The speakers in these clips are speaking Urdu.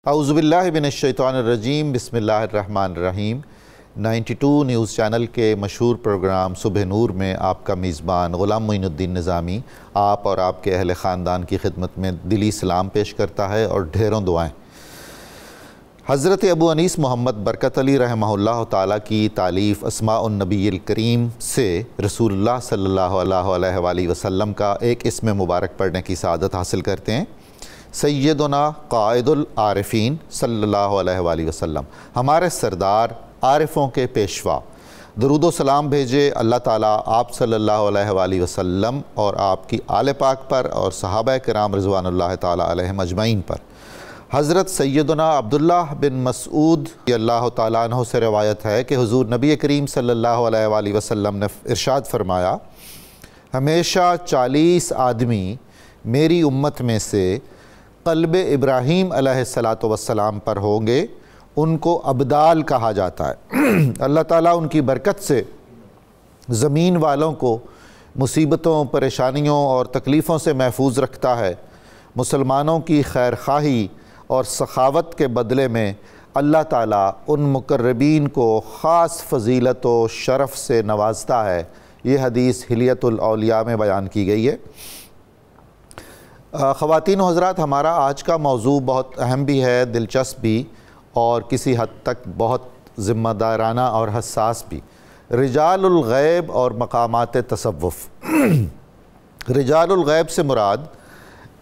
اعوذ باللہ من الشیطان الرجیم، بسم اللہ الرحمن الرحیم۔ 92 نیوز چینل کے مشہور پروگرام صبح نور میں آپ کا میزبان غلام معین الدین نظامی آپ اور آپ کے اہل خاندان کی خدمت میں دلی سلام پیش کرتا ہے اور ڈھیروں دعائیں۔ حضرت ابو انیس محمد برکت علی رحمہ اللہ تعالیٰ کی تالیف اسماء النبی الکریم سے رسول اللہ صلی اللہ علیہ وآلہ وسلم کا ایک اسم مبارک پڑھنے کی سعادت حاصل کرتے ہیں۔ سیدنا قائد العارفین صلی اللہ علیہ وآلہ وسلم، ہمارے سردار عارفوں کے پیشوا، درود و سلام بھیجے اللہ تعالیٰ آپ صلی اللہ علیہ وآلہ وسلم اور آپ کی آل پاک پر اور صحابہ کرام رضوان اللہ تعالیٰ علیہم اجمعین پر۔ حضرت سیدنا عبداللہ بن مسعود اللہ تعالیٰ عنہ سے روایت ہے کہ حضور نبی کریم صلی اللہ علیہ وآلہ وسلم نے ارشاد فرمایا، ہمیشہ 40 آدمی میری امت میں سے قلب ابراہیم علیہ السلام پر ہوں گے، ان کو ابدال کہا جاتا ہے۔ اللہ تعالیٰ ان کی برکت سے زمین والوں کو مصیبتوں، پریشانیوں اور تکلیفوں سے محفوظ رکھتا ہے۔ مسلمانوں کی خیر خواہی اور سخاوت کے بدلے میں اللہ تعالیٰ ان مقربین کو خاص فضیلت و شرف سے نوازتا ہے۔ یہ حدیث حلیۃ الاولیاء میں بیان کی گئی ہے۔ خواتین و حضرات، ہمارا آج کا موضوع بہت اہم بھی ہے، دلچسپ بھی، اور کسی حد تک بہت ذمہ دارانہ اور حساس بھی۔ رجال الغیب اور مقامات تصوف۔ رجال الغیب سے مراد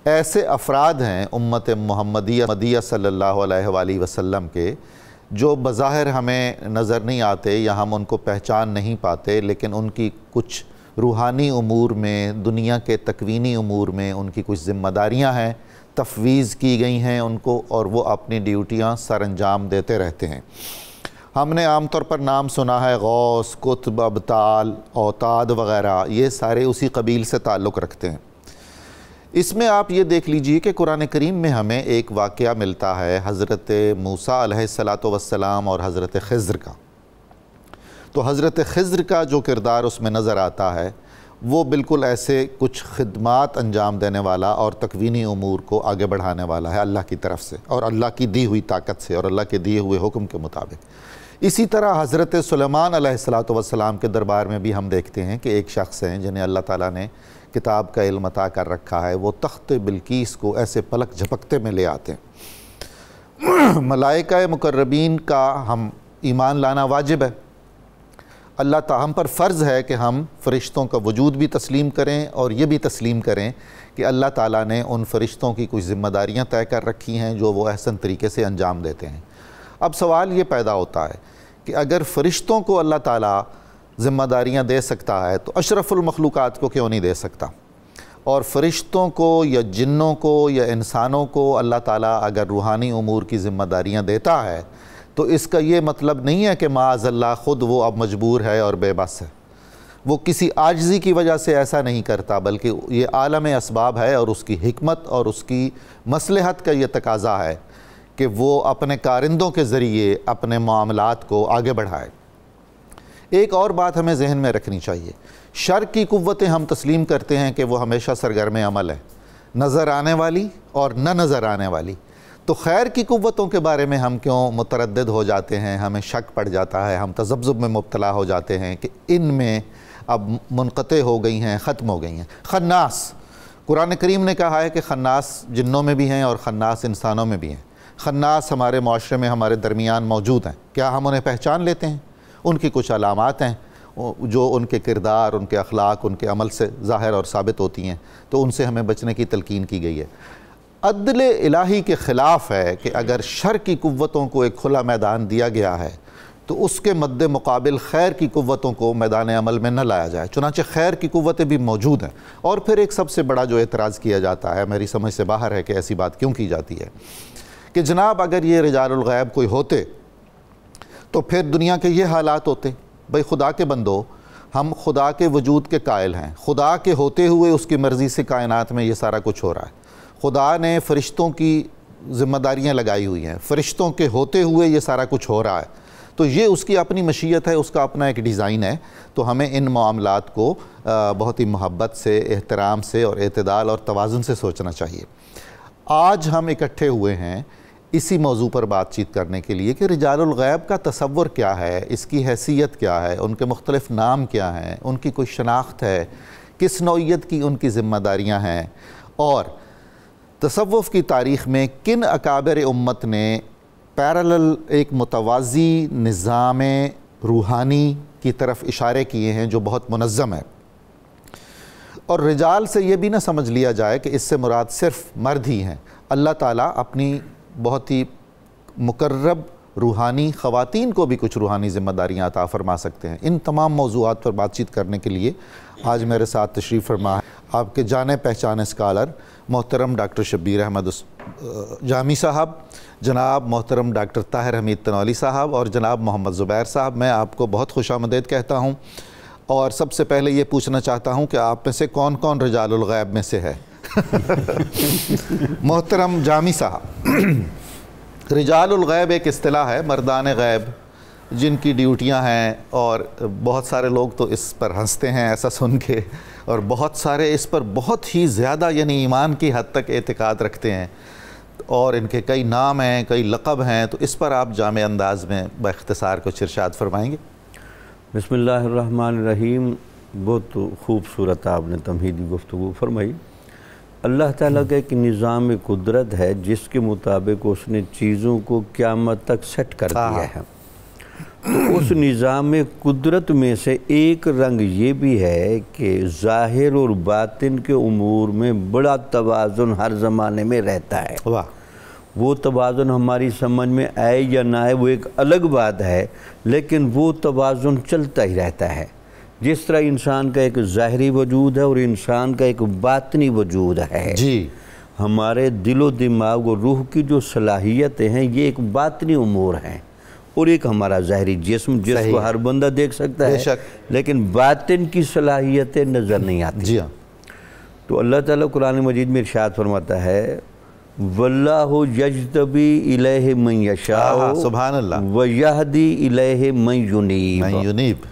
ایسے افراد ہیں امت محمدیہ صلی اللہ علیہ وآلہ وسلم کے، جو بظاہر ہمیں نظر نہیں آتے یا ہم ان کو پہچان نہیں پاتے، لیکن ان کی کچھ روحانی امور میں، دنیا کے تکوینی امور میں ان کی کچھ ذمہ داریاں ہیں، تفویض کی گئی ہیں ان کو، اور وہ اپنی ڈیوٹیاں سر انجام دیتے رہتے ہیں۔ ہم نے عام طور پر نام سنا ہے غوث، قطب، ابطال، اوتاد وغیرہ، یہ سارے اسی قبیل سے تعلق رکھتے ہیں۔ اس میں آپ یہ دیکھ لیجئے کہ قرآن کریم میں ہمیں ایک واقعہ ملتا ہے حضرت موسیٰ علیہ السلام اور حضرت خضر کا۔ تو حضرت خضر کا جو کردار اس میں نظر آتا ہے وہ بالکل ایسے کچھ خدمات انجام دینے والا اور تکوینی امور کو آگے بڑھانے والا ہے اللہ کی طرف سے اور اللہ کی دی ہوئی طاقت سے اور اللہ کے دیے ہوئے حکم کے مطابق۔ اسی طرح حضرت سلیمان علیہ السلام کے دربار میں بھی ہم دیکھتے ہیں کہ ایک شخص ہیں جنہیں اللہ تعالیٰ نے کتاب کا علم عطا کر رکھا ہے، وہ تخت بلقیس کو ایسے پلک جھپکتے میں لے آتے ہیں۔ ملائکہ مقربین کا ہم ایمان لانا واجب ہے۔ اللہ تعالیٰ ہم پر فرض ہے کہ ہم فرشتوں کا وجود بھی تسلیم کریں اور یہ بھی تسلیم کریں کہ اللہ تعالیٰ نے ان فرشتوں کی کچھ ذمہ داریاں طے کر رکھی ہیں جو وہ احسن طریقے سے انجام دیتے ہیں۔ اب سوال یہ پیدا ہوتا ہے کہ اگر فرشتوں کو اللہ تعالیٰ ذمہ داریاں دے سکتا ہے تو اشرف المخلوقات کو کیوں نہیں دے سکتا؟ اور فرشتوں کو یا جنوں کو یا انسانوں کو اللہ تعالیٰ اگر روحانی امور کی ذمہ داریاں دیتا ہے تو اس کا یہ مطلب نہیں ہے کہ معاذ اللہ خود وہ اب مجبور ہے اور بے بس ہے۔ وہ کسی عاجزی کی وجہ سے ایسا نہیں کرتا، بلکہ یہ عالم اسباب ہے اور اس کی حکمت اور اس کی مصلحت کا یہ تقاضا ہے کہ وہ اپنے کارندوں کے ذریعے اپنے معاملات کو آگے بڑھائے۔ ایک اور بات ہمیں ذہن میں رکھنی چاہیے، شر کی قوتیں ہم تسلیم کرتے ہیں کہ وہ ہمیشہ سرگرم عمل ہے، نظر آنے والی اور نہ نظر آنے والی۔ تو خیر کی قوتوں کے بارے میں ہم کیوں متردد ہو جاتے ہیں، ہمیں شک پڑ جاتا ہے، ہم تذبذب میں مبتلا ہو جاتے ہیں کہ ان میں اب منقطع ہو گئی ہیں، ختم ہو گئی ہیں۔ خناس، قرآن کریم نے کہا ہے کہ خناس جنوں میں بھی ہیں اور خناس انسانوں میں بھی ہیں۔ خناس ہمارے معاشرے میں ہمارے درمیان موجود ہیں، کیا ہم انہیں پہچان لیتے ہیں؟ ان کی کچھ علامات ہیں جو ان کے کردار، ان کے اخلاق، ان کے عمل سے ظاہر اور ثابت ہوتی ہیں، تو ان سے ہمیں بچنے کی تلقین کی گئی ہے۔ عدل الہی کے خلاف ہے کہ اگر شر کی قوتوں کو ایک کھلا میدان دیا گیا ہے تو اس کے مد مقابل خیر کی قوتوں کو میدان عمل میں نہ لایا جائے، چنانچہ خیر کی قوتیں بھی موجود ہیں۔ اور پھر ایک سب سے بڑا جو اعتراض کیا جاتا ہے، میری سمجھ سے باہر ہے کہ ایسی بات کیوں کی جاتی ہے، کہ جناب اگر یہ رجال الغیب کوئی ہوتے تو پھر دنیا کے یہ حالات ہوتے۔ بھئی خدا کے بندو، ہم خدا کے وجود کے قائل ہیں، خدا کے ہوتے ہوئے اس کی مرضی سے کائنات میں یہ سارا کچھ ہو رہا ہے، خدا نے فرشتوں کی ذمہ داریاں لگائی ہوئی ہیں، فرشتوں کے ہوتے ہوئے یہ سارا کچھ ہو رہا ہے، تو یہ اس کی اپنی مشیت ہے، اس کا اپنا ایک ڈیزائن ہے۔ تو ہمیں ان معاملات کو بہت ہی محبت سے، احترام سے اور اعتدال اور توازن سے سوچنا چاہیے۔ آج ہم اکٹھے ہوئے ہیں اسی موضوع پر بات چیت کرنے کے لیے کہ رجال الغیب کا تصور کیا ہے، اس کی حیثیت کیا ہے، ان کے مختلف نام کیا ہیں، ان کی کوئی شناخت ہے، کس نوعیت کی ان کی ذمہ داریاں ہیں، اور تصوف کی تاریخ میں کن اکابر امت نے پیرالل ایک متوازی نظام روحانی کی طرف اشارے کیے ہیں جو بہت منظم ہے۔ اور رجال سے یہ بھی نہ سمجھ لیا جائے کہ اس سے مراد صرف مرد ہی ہیں، اللہ تعالیٰ اپنی بہت ہی مقرب روحانی خواتین کو بھی کچھ روحانی ذمہ داریاں عطا فرما سکتے ہیں۔ ان تمام موضوعات پر بات چیت کرنے کے لیے آج میرے ساتھ تشریف فرما ہے آپ کے جانے پہچانے اسکالر محترم ڈاکٹر شبیر احمد جامی صاحب، جناب محترم ڈاکٹر طاہر حمید تنولی صاحب اور جناب محمد زبیر صاحب۔ میں آپ کو بہت خوش آمدید کہتا ہوں، اور سب سے پہلے یہ پوچھنا چاہتا ہوں کہ آپ میں سے کون کون رجال الغیب میں سے ہے؟ محترم جامی صاحب، رجال الغیب ایک اصطلاح ہے، مردان غیب جن کی ڈیوٹیاں ہیں، اور بہت سارے لوگ تو اس پر ہنستے ہیں ایسا سن کے، اور بہت سارے اس پر بہت ہی زیادہ یعنی ایمان کی حد تک اعتقاد رکھتے ہیں، اور ان کے کئی نام ہیں، کئی لقب ہیں۔ تو اس پر آپ جامع انداز میں باختصار کچھ ارشاد فرمائیں گے؟ بسم اللہ الرحمن الرحیم۔ بہت خوبصورت آپ نے تمہیدی گفتگو فرمائی۔ اللہ تعالیٰ کا ایک نظام قدرت ہے جس کے مطابق اس نے چیزوں کو قیامت تک سیٹ کر دیا ہے۔ تو اس نظام قدرت میں سے ایک رنگ یہ بھی ہے کہ ظاہر اور باطن کے امور میں بڑا توازن ہر زمانے میں رہتا ہے۔ وہ توازن ہماری سمجھ میں آئے یا نہ آئے وہ ایک الگ بات ہے، لیکن وہ توازن چلتا ہی رہتا ہے۔ جس طرح انسان کا ایک ظاہری وجود ہے اور انسان کا ایک باطنی وجود ہے، جی ہمارے دل و دماغ و روح کی جو صلاحیتیں ہیں یہ ایک باطنی امور ہیں، اور ایک ہمارا ظاہری جسم جس کو ہر بندہ دیکھ سکتا ہے، لیکن باطن کی صلاحیتیں نظر نہیں آتی۔ جی ہاں۔ تو اللہ تعالیٰ قرآن مجید میں ارشاد فرماتا ہے وَاللَّهُ يَجْتَبِي إِلَيْهِ مَنْ يَشَاءُ سبحان اللہ وَيَهْدِي إِلَيْهِ مَنْ يُنِيبُ۔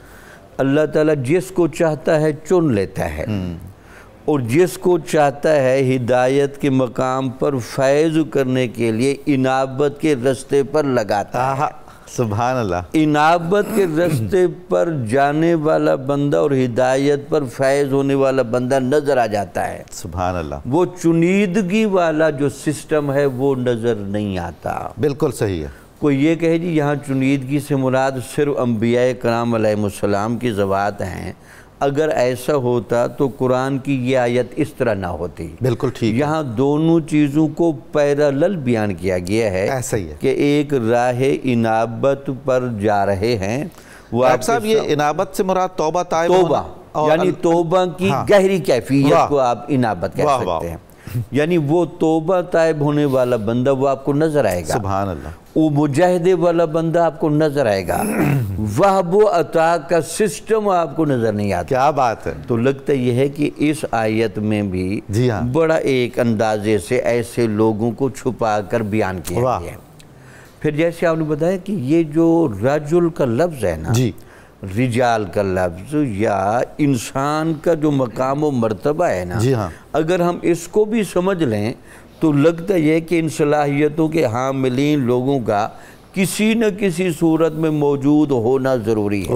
اللہ تعالیٰ جس کو چاہتا ہے چن لیتا ہے، اور جس کو چاہتا ہے ہدایت کے مقام پر فیض کرنے کے لیے انابت کے رستے پر لگاتا ہے۔ سبحان اللہ۔ انابت کے رستے پر جانے والا بندہ اور ہدایت پر فیض ہونے والا بندہ نظر آ جاتا ہے، سبحان اللہ۔ وہ چنیدگی والا جو سسٹم ہے وہ نظر نہیں آتا۔ بالکل صحیح ہے۔ کوئی یہ کہے جی یہاں چنیدگی سے مراد صرف انبیاء کرام علیہ السلام کی ذوات ہیں، اگر ایسا ہوتا تو قرآن کی یہ آیت اس طرح نہ ہوتی۔ بالکل ٹھیک۔ یہاں دونوں چیزوں کو پیرالل بیان کیا گیا ہے، ایسا ہی ہے کہ ایک راہ انابت پر جا رہے ہیں۔ ڈاکٹر صاحب یہ انابت سے مراد توبہ طائب توبہ یعنی توبہ کی گہری کیفیت کو آپ انابت کہہ سکتے ہیں، یعنی وہ توبہ طائب ہونے والا بندہ وہ آپ کو نظر آئے گا، سبحان اللہ۔ وہ مجاہدے والا بندہ آپ کو نظر آئے گا، وہب و عطا کا سسٹم آپ کو نظر نہیں آتا۔ کیا بات ہے۔ تو لگتا یہ ہے کہ اس آیت میں بھی بڑا ایک اندازے سے ایسے لوگوں کو چھپا کر بیان کیا گیا ہے۔ پھر جیسے آپ نے بتایا کہ یہ جو رجل کا لفظ ہے نا، رجال کا لفظ یا انسان کا جو مقام و مرتبہ ہے نا، اگر ہم اس کو بھی سمجھ لیں تو لگتا یہ کہ ان صلاحیتوں کے حاملین لوگوں کا کسی نہ کسی صورت میں موجود ہونا ضروری ہے۔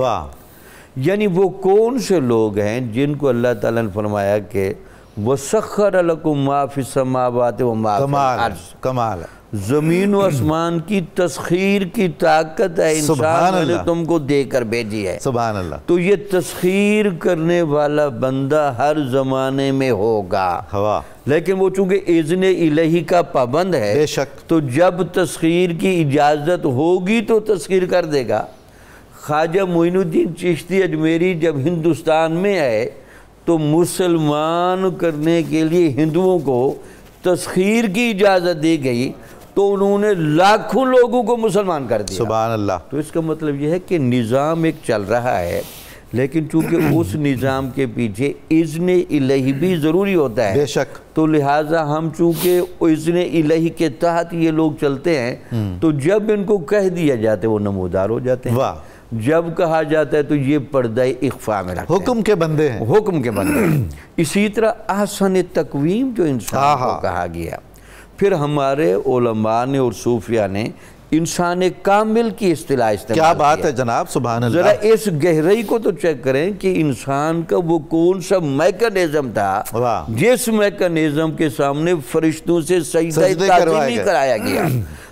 یعنی وہ کون سے لوگ ہیں جن کو اللہ تعالیٰ نے فرمایا کہ وَسَخَّرَ لَكُم مَا فِي السَّمَاوَاتِ وَمَا فِي الْأَرْضِ، کمال ہے۔ زمین و آسمان کی تسخیر کی طاقت ہے انسان نے تم کو دے کر بھیجی ہے۔ سبحان اللہ۔ تو یہ تسخیر کرنے والا بندہ ہر زمانے میں ہوگا، لیکن وہ چونکہ اذن الہی کا پابند ہے، بے شک، تو جب تسخیر کی اجازت ہوگی تو تسخیر کر دے گا۔ خواجہ معین الدین چشتی اجمیری جب ہندوستان میں آئے تو مسلمان کرنے کے لیے ہندوؤں کو تسخیر کی اجازت دی گئی، تو انہوں نے لاکھوں لوگوں کو مسلمان کر دیا۔ سبحان اللہ۔ تو اس کا مطلب یہ ہے کہ نظام ایک چل رہا ہے، لیکن چونکہ اس نظام کے پیچھے اذن الہی بھی ضروری ہوتا ہے، بے شک، تو لہٰذا ہم چونکہ اذن الہی کے تحت یہ لوگ چلتے ہیں، تو جب ان کو کہہ دیا جاتا ہے وہ نمودار ہو جاتے ہیں، جب کہا جاتا ہے تو یہ پردہ اخفاء میں رکھتے ہیں، حکم کے بندے ہیں، حکم کے بندے ہیں۔ اسی طرح احسن تقویم جو انسان کو کہا گیا، پھر ہمارے علماء نے اور صوفیہ نے انسان کامل کی اصطلاح استعمال کیا بات ہے جناب، سبحان اللہ۔ ذرا اس گہرائی کو تو چیک کریں کہ انسان کا وہ کون سا میکانزم تھا جس میکانزم کے سامنے فرشتوں سے سجدہ تعظیمی کرایا گیا،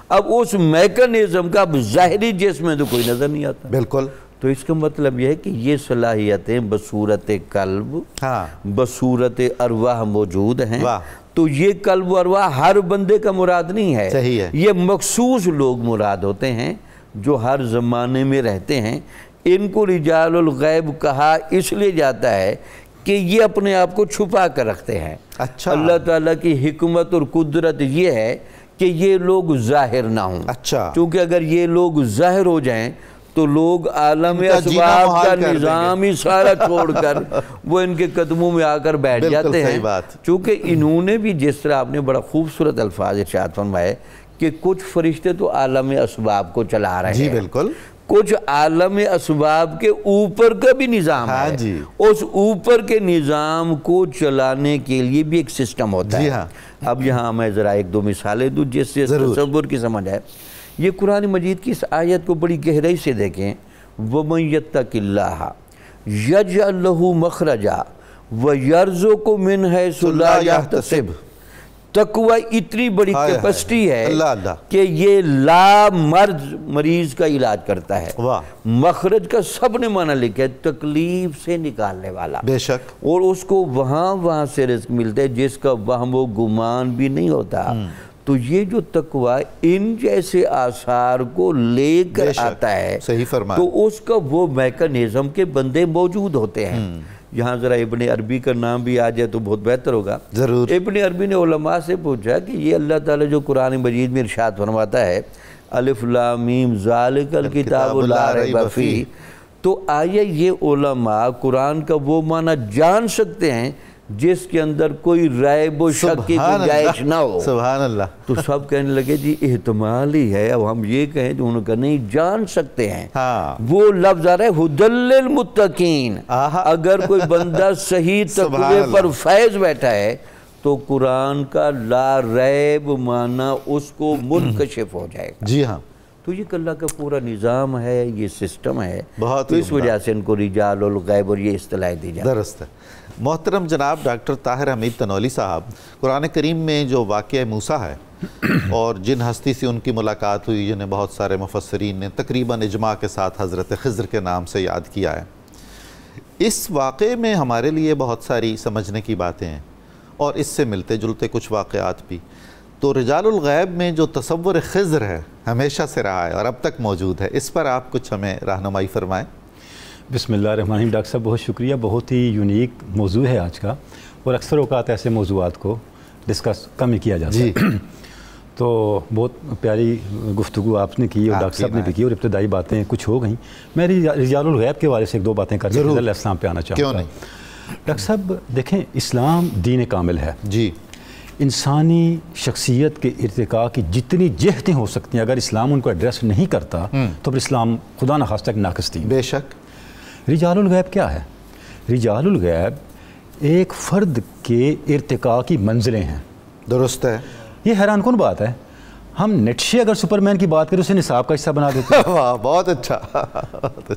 اب اس میکانزم کا ظاہری جسم میں تو کوئی نظر نہیں آتا۔ بالکل۔ تو اس کا مطلب یہ ہے کہ یہ صلاحیتیں بصورت قلب، بصورت ارواح موجود ہیں، تو یہ قلب و ارواح ہر بندے کا مراد نہیں ہے، صحیح ہے، یہ مخصوص لوگ مراد ہوتے ہیں جو ہر زمانے میں رہتے ہیں۔ ان کو رجال الغیب کہا اس لیے جاتا ہے کہ یہ اپنے آپ کو چھپا کر رکھتے ہیں۔ اچھا، اللہ تعالیٰ کی حکمت اور قدرت یہ ہے کہ یہ لوگ ظاہر نہ ہوں۔ اچھا، چونکہ اگر یہ لوگ ظاہر ہو جائیں تو لوگ عالم اسباب کا نظام ہی سارا چھوڑ کر وہ ان کے قدموں میں آ کر بیٹھ جاتے ہیں۔ چونکہ انہوں نے بھی جس طرح آپ نے بڑا خوبصورت الفاظ ارشاد فرمائے کہ کچھ فرشتے تو عالم اسباب کو چلا رہے ہیں، جی بالکل، کچھ عالم اسباب کے اوپر کا بھی نظام ہے، اس اوپر کے نظام کو چلانے کے لیے بھی ایک سسٹم ہوتا ہے۔ اب یہاں میں ذرا ایک دو مثالیں دوں جس سے تصور کی سمجھ ہے۔ یہ قرآن مجید کی اس آیت کو بڑی گہرائی سے دیکھیں، وَمَن يَتَّقِ اللَّهَ يَجْعَلْ لَهُ مَخْرَجًا وَيَرْزُقْهُ مِنْ حَيْثُ لَا يَحْتَسِبُ۔ تقوی اتنی بڑی کیپیسٹی ہے کہ یہ لا مرض مریض کا علاج کرتا ہے۔ مخرج کا سب نے معنی لکھا ہے، تکلیف سے نکالنے والا، بے شک، اور اس کو وہاں سے رزق ملتا ہے جس کا وہم و گمان بھی نہیں ہوتا۔ تو یہ جو تقوی ان جیسے آثار کو لے کر آتا ہے، صحیح فرمایا، تو اس کا وہ میکانزم کے بندے موجود ہوتے ہیں۔ یہاں ذرا ابن عربی کا نام بھی آ جائے تو بہت بہتر ہوگا۔ ضرور۔ ابن عربی نے علماء سے پوچھا کہ یہ اللہ تعالیٰ جو قرآن مجید میں ارشاد فرماتا ہے الف لام میم ذالک الکتاب لا ریب فیہ، تو آیا یہ علماء قرآن کا وہ معنی جان سکتے ہیں جس کے اندر کوئی ریب و شک کی گنجائش نہ ہو؟ سبحان اللہ۔ تو سب کہنے لگے جی احتمال ہی ہے، اب ہم یہ کہیں تو انہوں نے کہا نہیں، جان سکتے ہیں۔ وہ لفظ آ رہا ہے ھدی للمتقین، اگر کوئی بندہ صحیح تقوی پر فیض بیٹھا ہے تو قرآن کا لا ریب معنی اس کو منکشف ہو جائے گا۔ جی ہاں، تو یہ اللہ کا پورا نظام ہے، یہ سسٹم ہے، تو اس وجہ سے ان کو رجال الغیب اور یہ اصطلاح دی جاتی ہے۔ درست ہے۔ محترم جناب ڈاکٹر طاہر حمید تنولی صاحب، قرآن کریم میں جو واقعہ موسیٰ ہے اور جن ہستی سے ان کی ملاقات ہوئی جنہیں بہت سارے مفسرین نے تقریباً اجماع کے ساتھ حضرت خضر کے نام سے یاد کیا ہے، اس واقعے میں ہمارے لیے بہت ساری سمجھنے کی باتیں ہیں اور اس سے ملتے جلتے کچھ واقعات بھی۔ تو رجال الغیب میں جو تصور خضر ہے ہمیشہ سے رہا ہے اور اب تک موجود ہے، اس پر آپ کچھ ہمیں رہنمائی فرمائیں۔ بسم اللہ الرحمن الرحیم۔ ڈاکٹر صاحب بہت شکریہ، بہت ہی یونیک موضوع ہے آج کا، اور اکثر اوقات ایسے موضوعات کو ڈسکس کم ہی کیا جاتا ہے۔ تو بہت پیاری گفتگو آپ نے کی اور ڈاکٹر صاحب نے بھی کی، اور ابتدائی باتیں کچھ ہو گئیں۔ میں رجال الغیب کے حوالے سے ایک دو باتیں کر کے خضر علیہ السلام پہ آنا چاہوں گا۔ ڈاکٹر صاحب دیکھیں، اسلام دین کامل ہے جی، انسانی شخصیت کے ارتقاء کی جتنی جہتیں ہو سکتی ہیں اگر اسلام ان کو ایڈریس نہیں کرتا تو پھر اسلام خدا نخواستہ ناقص تھی۔ بے شک۔ رجال الغیب کیا ہے؟ رجال الغیب ایک فرد کے ارتقاء کی منزلیں ہیں۔ درست ہے۔ یہ حیران کن بات ہے، ہم نیٹشے اگر سپرمین کی بات کریں اسے نصاب کا حصہ بنا دیتے ہیں۔ واہ، بہت اچھا۔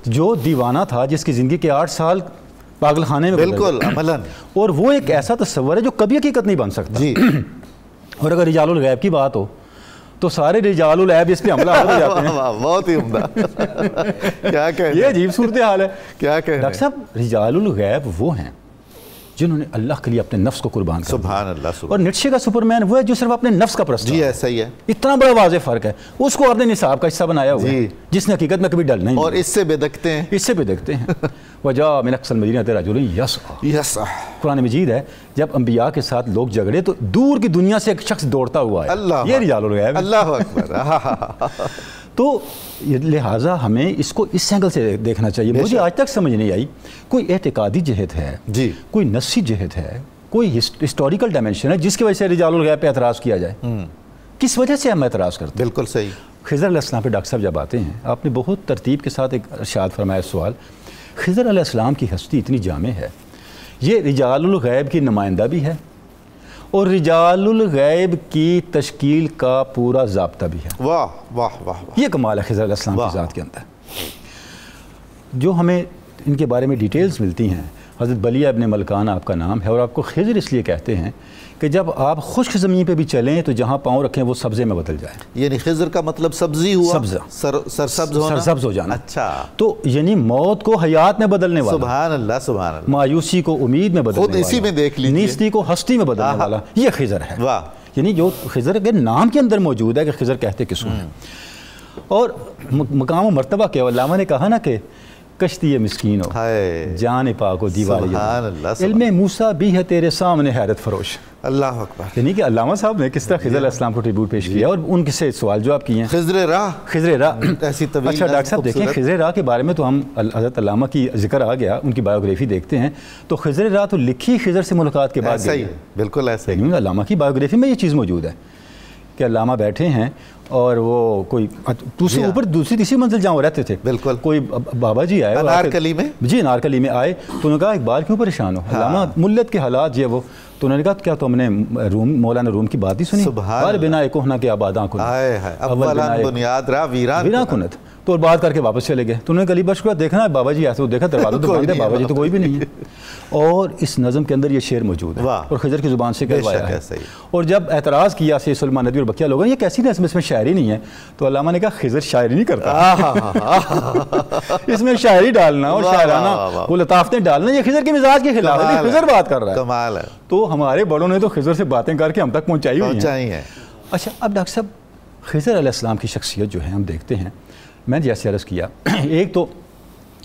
جو دیوانہ تھا، جس کی زندگی کے 8 سال پاگل خانے میں، بالکل عملاً، اور وہ ایک ایسا تصور ہے جو کبھی حقیقت نہیں بن سکتا جی۔ اور اگر رجال الغیب کی بات ہو تو سارے رجال الغیب اس پہ حملہ ہو جاتے ہیں۔ بہت ہی عمدہ، کیا کہیں، یہ عجیب صورتحال ہے۔ کیا کہیں ڈاکٹر صاحب، رجال الغیب وہ ہیں جنہوں نے اللہ کے لیے اپنے نفس کو قربان کر دیا۔ سبحان اللہ۔ اور نیٹشے کا سپرمین وہ ہے جو صرف اپنے نفس کا پرست جی، ایسا ہی ہے۔ اتنا بڑا واضح فرق ہے، اس کو آپ نے نصاب کا حصہ بنایا ہوا ہے جس نے حقیقت میں کبھی ڈل نہیں، اور اس سے بے دکتے ہیں، اس سے بے دکتے ہیں۔ وجاء من اقصى المدینۃ رجل یسعی، قرآن مجید ہے جب انبیاء کے ساتھ لوگ جھگڑے تو دور کی دنیا سے ایک شخص دوڑتا ہوا ہے، یہ رجال الغیب۔ اللہ اکبر۔ تو لہٰذا ہمیں اس کو اس اینگل سے دیکھنا چاہیے۔ مجھے آج تک سمجھ نہیں آئی کوئی اعتقادی جہت ہے جی، کوئی نفسی جہت ہے، کوئی ہسٹوریکل ڈائمنشن ہے جس کی وجہ سے رجال الغیب پہ اعتراض کیا جائے۔ کس وجہ سے ہم اعتراض کرتے ہیں؟ بالکل صحیح۔ خضر علیہ السلام پہ ڈاکٹر صاحب جب آتے ہیں، آپ نے بہت ترتیب کے ساتھ ایک ارشاد فرمایا سوال۔ خضر علیہ السلام کی ہستی اتنی جامع ہے، یہ رجال الغیب کی نمائندہ بھی ہے اور رجال الغیب کی تشکیل کا پورا ضابطہ بھی ہے. واہ واہ واہ واہ. یہ کمال ہے خضر علیہ السلام کی ذات کے اندر. جو ہمیں ان کے بارے میں ڈیٹیلز ملتی ہیں، حضرت بلیہ ابن ملکان آپ کا نام ہے، اور آپ کو خضر اس لیے کہتے ہیں کہ جب آپ خشک زمین پہ بھی چلیں تو جہاں پاؤں رکھیں وہ سبزے میں بدل جائیں. یعنی خضر کا مطلب سبزی ہوا، سبزہ، سرسبز ہونا، سرسبز ہو جانا. اچھا، تو یعنی موت کو حیات میں بدلنے والا، سبحان اللہ سبحان اللہ، مایوسی کو امید میں بدلنے خود اسی والا، میں دیکھ لیجیے، نیستی کو ہستی میں بدلنے والا، یہ خضر ہے. واہ. یعنی جو خضر کے نام کے اندر موجود ہے کہ خضر کہتے کس کو ہیں. اور مقام و مرتبہ کے علامہ نے کہا نا کہ کشتی مسکین ہو، جان پاک ہو دیوار، علم موسیٰ بھی ہے تیرے سامنے حیرت فروش. اللہ اکبر. یعنی کہ علامہ صاحب نے کس طرح خضر علیہ السلام کو ٹریبیوٹ پیش کیا اور ان سے سوال جواب کیے ہیں. خضر راہ، خضر راہ ایسی طویل. اچھا ڈاکٹر صاحب دیکھیں خضر راہ کے بارے میں تو ہم حضرت علامہ کی ذکر آ گیا، ان کی بایوگرافی دیکھتے ہیں تو خضر راہ تو لکھی خضر سے ملاقات کے بعد. صحیح، بالکل ایسا ہی. علامہ کی بایوگرافی میں یہ چیز موجود ہے کہ علامہ بیٹھے ہیں اور وہ کوئی دوسرے اوپر دوسری تیسری منزل جہاں وہ رہتے تھے، بالکل، کوئی بابا جی آئے انارکلی میں، جی انارکلی میں آئے تو انہوں نے کہا اقبال کیوں پریشان ہو، علامہ ملت کے حالات یہ وہ. تو انہوں نے کہا کیا تم نے مولانا روم کی بات ہی سنی، بار بنا ایک کوہنا کے آباداں کنت، اولان بنیاد را ویران کنت. تو اور بات کر کے واپس چلے گئے. تو انہوں نے کہا علی بخش کو دیکھنا ہے بابا جی ایسے، وہ دیکھا دروازہ تو بند ہے، بابا جی تو کوئی بھی نہیں ہے. اور اس نظم کے اندر یہ شعر موجود ہے اور خضر کی زبان سے کہلوایا ہے. اور جب اعتراض کیا سید سلیمان ندوی اور بقیہ لوگوں نے یہ کیسی نظم، اس میں شاعری نہیں ہے، تو علامہ نے کہا خضر شاعری نہیں کرتا، اس میں شاعری ڈالنا اور شاعرانہ وہ لطافتیں ڈالنا یہ خضر کے مزاج کے خلاف ہے، خضر بات کر رہا ہے. کمال ہے. تو ہمارے بڑوں نے تو خضر سے باتیں کر کے ہم تک پہنچائی ہوئی ہیں. اچھا اب ڈاکٹر صاحب خضر علیہ السلام کی شخصیت جو ہے ہم دیکھتے ہیں، میں نے جیسے عرض کیا ایک تو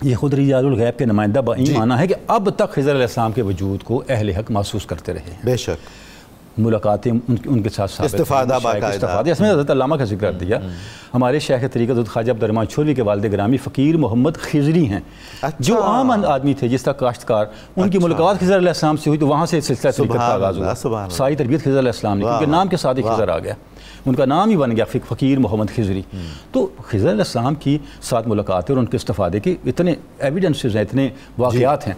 یہ خود رجال الغیب کے نمائندہ بائیں معنی ہے کہ اب تک خضر علیہ السلام کے وجود کو اہل حق محسوس کرتے رہے ہیں. بے شک ملاقاتیں ان کے ساتھ استفادہ اس میں حضرت علامہ کا ذکر دیا. ہمارے شیخ طریقت حضرت خواجہ عبد الرحمن چھولوی کے والد گرامی فقیر محمد خضری ہیں، جو عام آدمی تھے جس طرح کاشتکار، ان کی ملاقات خضر علیہ السلام سے ہوئی تو وہاں سے سلسلہ طریقت کا آغاز ہوا. ساری تربیت خضر علیہ السلام نے، کیونکہ نام کے ساتھ ہی خضر آ گیا، ان کا نام ہی بن گیا فقیر محمد خضری. تو خضر علیہ السلام کی ساتھ ملاقاتیں اور ان کے استفادے کے اتنے ایویڈنسز ہیں، اتنے واقعات ہیں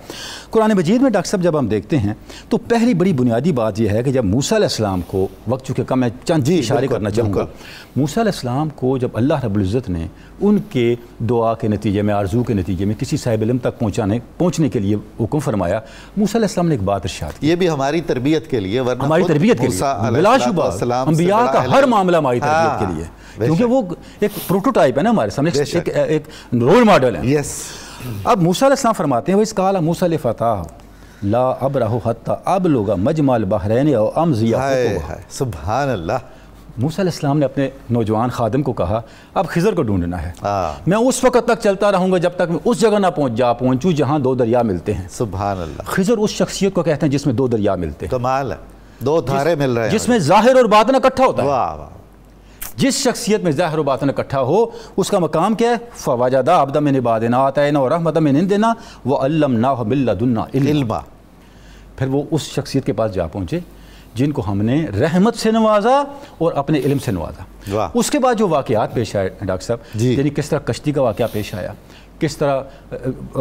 قرآن مجید میں. ڈاکٹر صاحب جب ہم دیکھتے ہیں تو پہلی بڑی بنیادی بات یہ ہے کہ جب موسیٰ علیہ السلام کو، وقت چونکہ کم ہے چند اشارے کرنا چاہوں گا، موسیٰ علیہ السلام کو جب اللہ رب العزت نے ان کے دعا کے نتیجے میں، آرزو کے نتیجے میں کسی صاحب علم تک پہنچنے کے لیے حکم فرمایا، موسیٰ علیہ السلام نے ایک بات ارشاد کی. یہ بھی ہماری تربیت کے لیے، ورنہ ہماری تربیت کے لیے بلا شبہ انبیاء کا ہر معاملہ ہماری تربیت کے لیے، کیونکہ وہ ایک پروٹوٹائپ ہے نا ہمارے سامنے، ایک رول ماڈل ہے. اب موسیٰ علیہ السلام فرماتے ہیں وَإِذْ قَالَ مُوسَىٰ لِفَتَاهُ لَا أَبْرَحُ حَتَّىٰ أَبْلُغَ مَجْمَعَ الْبَحْرَيْنِ أَوْ أَمْضِيَ حُقُبًا. سبحان اللہ. موسیٰ علیہ السلام نے اپنے نوجوان خادم کو کہا اب خضر کو ڈھونڈنا ہے، میں اس وقت تک چلتا رہوں گا جب تک میں اس جگہ نہ پہنچوں جہاں دو دریا ملتے ہیں. سبحان اللہ. خضر اس شخصیت کو کہتے ہیں جس میں دو دریا ملتے ہیں. کمال ہے، دو دھارے مل رہے ہیں، جس میں ظاہر اور باطن اکٹھا ہوتا ہے. واہ واہ. جس شخصیت میں ظاہر و باطن اکٹھا ہو اس کا مقام کیا ہے؟ فَوَجَدَ عَبْدًا مِنْ عِبَادِنَا آتَيْنَاهُ رَحْمَةً مِنْ عِنْدِنَا وَعَلَّمْنَاهُ مِنْ لَدُنَّا عِلْمًا. پھر وہ اس شخصیت کے پاس جا پہنچے جن کو ہم نے رحمت سے نوازا اور اپنے علم سے نوازا. اس کے بعد جو واقعات پیش آئے ڈاکٹر صاحب، یعنی کس طرح کشتی کا واقعہ پیش آیا، کس طرح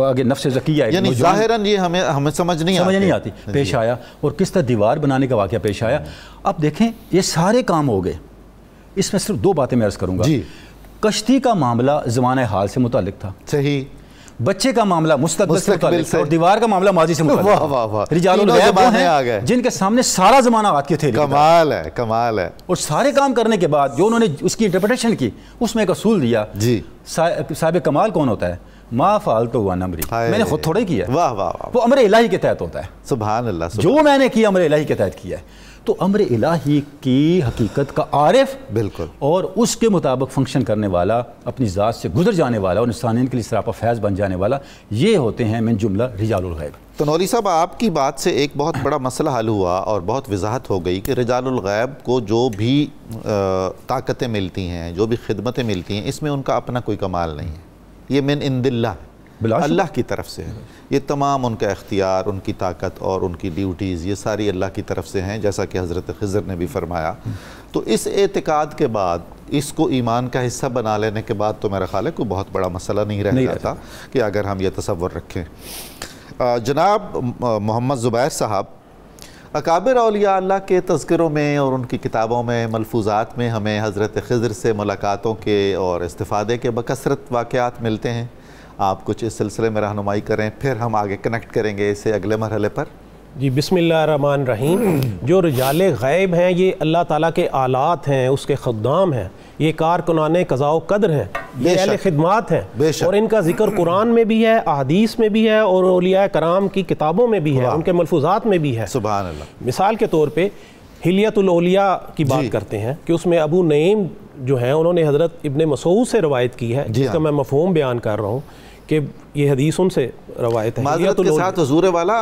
آگے نفس ذکیہ، یعنی ظاہراً یہ ہمیں سمجھ نہیں آتی پیش آیا، اور کس طرح دیوار بنانے کا واقعہ پیش آیا. اب دیکھیں یہ سارے کام ہو گئے. اس میں صرف دو باتیں میں عرض کروں گا. کشتی کا معاملہ زمانہ حال سے متعلق تھا، صحیح. بچے کا معاملہ مستقبل سے متعلق تھا، اور دیوار کا معاملہ ماضی سے متعلق تھا. رجال الغیب ہیں جن کے سامنے سارا زمانہ آت کے تھے. کمال ہے، کمال ہے. اور سارے کام کرنے کے بعد جو انہوں نے اس کی انٹرپریٹیشن کی، اس میں ایک اصول دیا. صاحب کمال کون ہوتا ہے؟ ما فعلت عن امری، میں نے خود تھوڑے کیا، وہ امر الہی کے تحت ہوتا ہے. سبحان اللہ. جو میں نے کیا امر الہی کے تحت کیا ہے. تو امر الہی کی حقیقت کا عارف، بالکل، اور اس کے مطابق فنکشن کرنے والا، اپنی ذات سے گزر جانے والا اور انسانین کے لیے سراپا فیض بن جانے والا، یہ ہوتے ہیں من جملہ رجال الغیب. تو نوری صاحب آپ کی بات سے ایک بہت بڑا مسئلہ حل ہوا اور بہت وضاحت ہو گئی کہ رجال الغیب کو جو بھی طاقتیں ملتی ہیں، جو بھی خدمتیں ملتی ہیں، اس میں ان کا اپنا کوئی کمال نہیں ہے، یہ من عند اللہ، اللہ کی طرف سے ہے. یہ تمام ان کا اختیار، ان کی طاقت اور ان کی ڈیوٹیز یہ ساری اللہ کی طرف سے ہیں، جیسا کہ حضرت خضر نے بھی فرمایا. تو اس اعتقاد کے بعد، اس کو ایمان کا حصہ بنا لینے کے بعد تو میرا خیال ہے کوئی بہت بڑا مسئلہ نہیں رہ جاتا کہ اگر ہم یہ تصور رکھیں. جناب محمد زبیر صاحب اکابر اولیاء اللہ کے تذکروں میں اور ان کی کتابوں میں ملفوظات میں ہمیں حضرت خضر سے ملاقاتوں کے اور استفادے کے بکثرت واقعات ملتے ہیں. آپ کچھ اس سلسلے میں رہنمائی کریں، پھر ہم آگے کنیکٹ کریں گے اسے اگلے مرحلے پر. جی بسم اللہ الرحمن الرحیم. جو رجال غیب ہیں یہ اللہ تعالیٰ کے آلات ہیں، اس کے خدام ہیں، یہ کارکنان قضاء و قدر ہیں، یہ اہل خدمات ہیں، اور ان کا ذکر قرآن میں بھی ہے، احادیث میں بھی ہے، اور اولیاء کرام کی کتابوں میں بھی ہے، ان کے ملفوظات میں بھی ہے. سبحان اللہ. مثال کے طور پہ حلیۃ الاولیاء کی بات کرتے ہیں کہ اس میں ابو نعیم جو ہیں انہوں نے حضرت ابن مسعود سے روایت کی ہے، جس کا میں مفہوم بیان کر رہا ہوں کہ یہ حدیث ان سے روایت ہے. معذرت کے ساتھ حضور والا،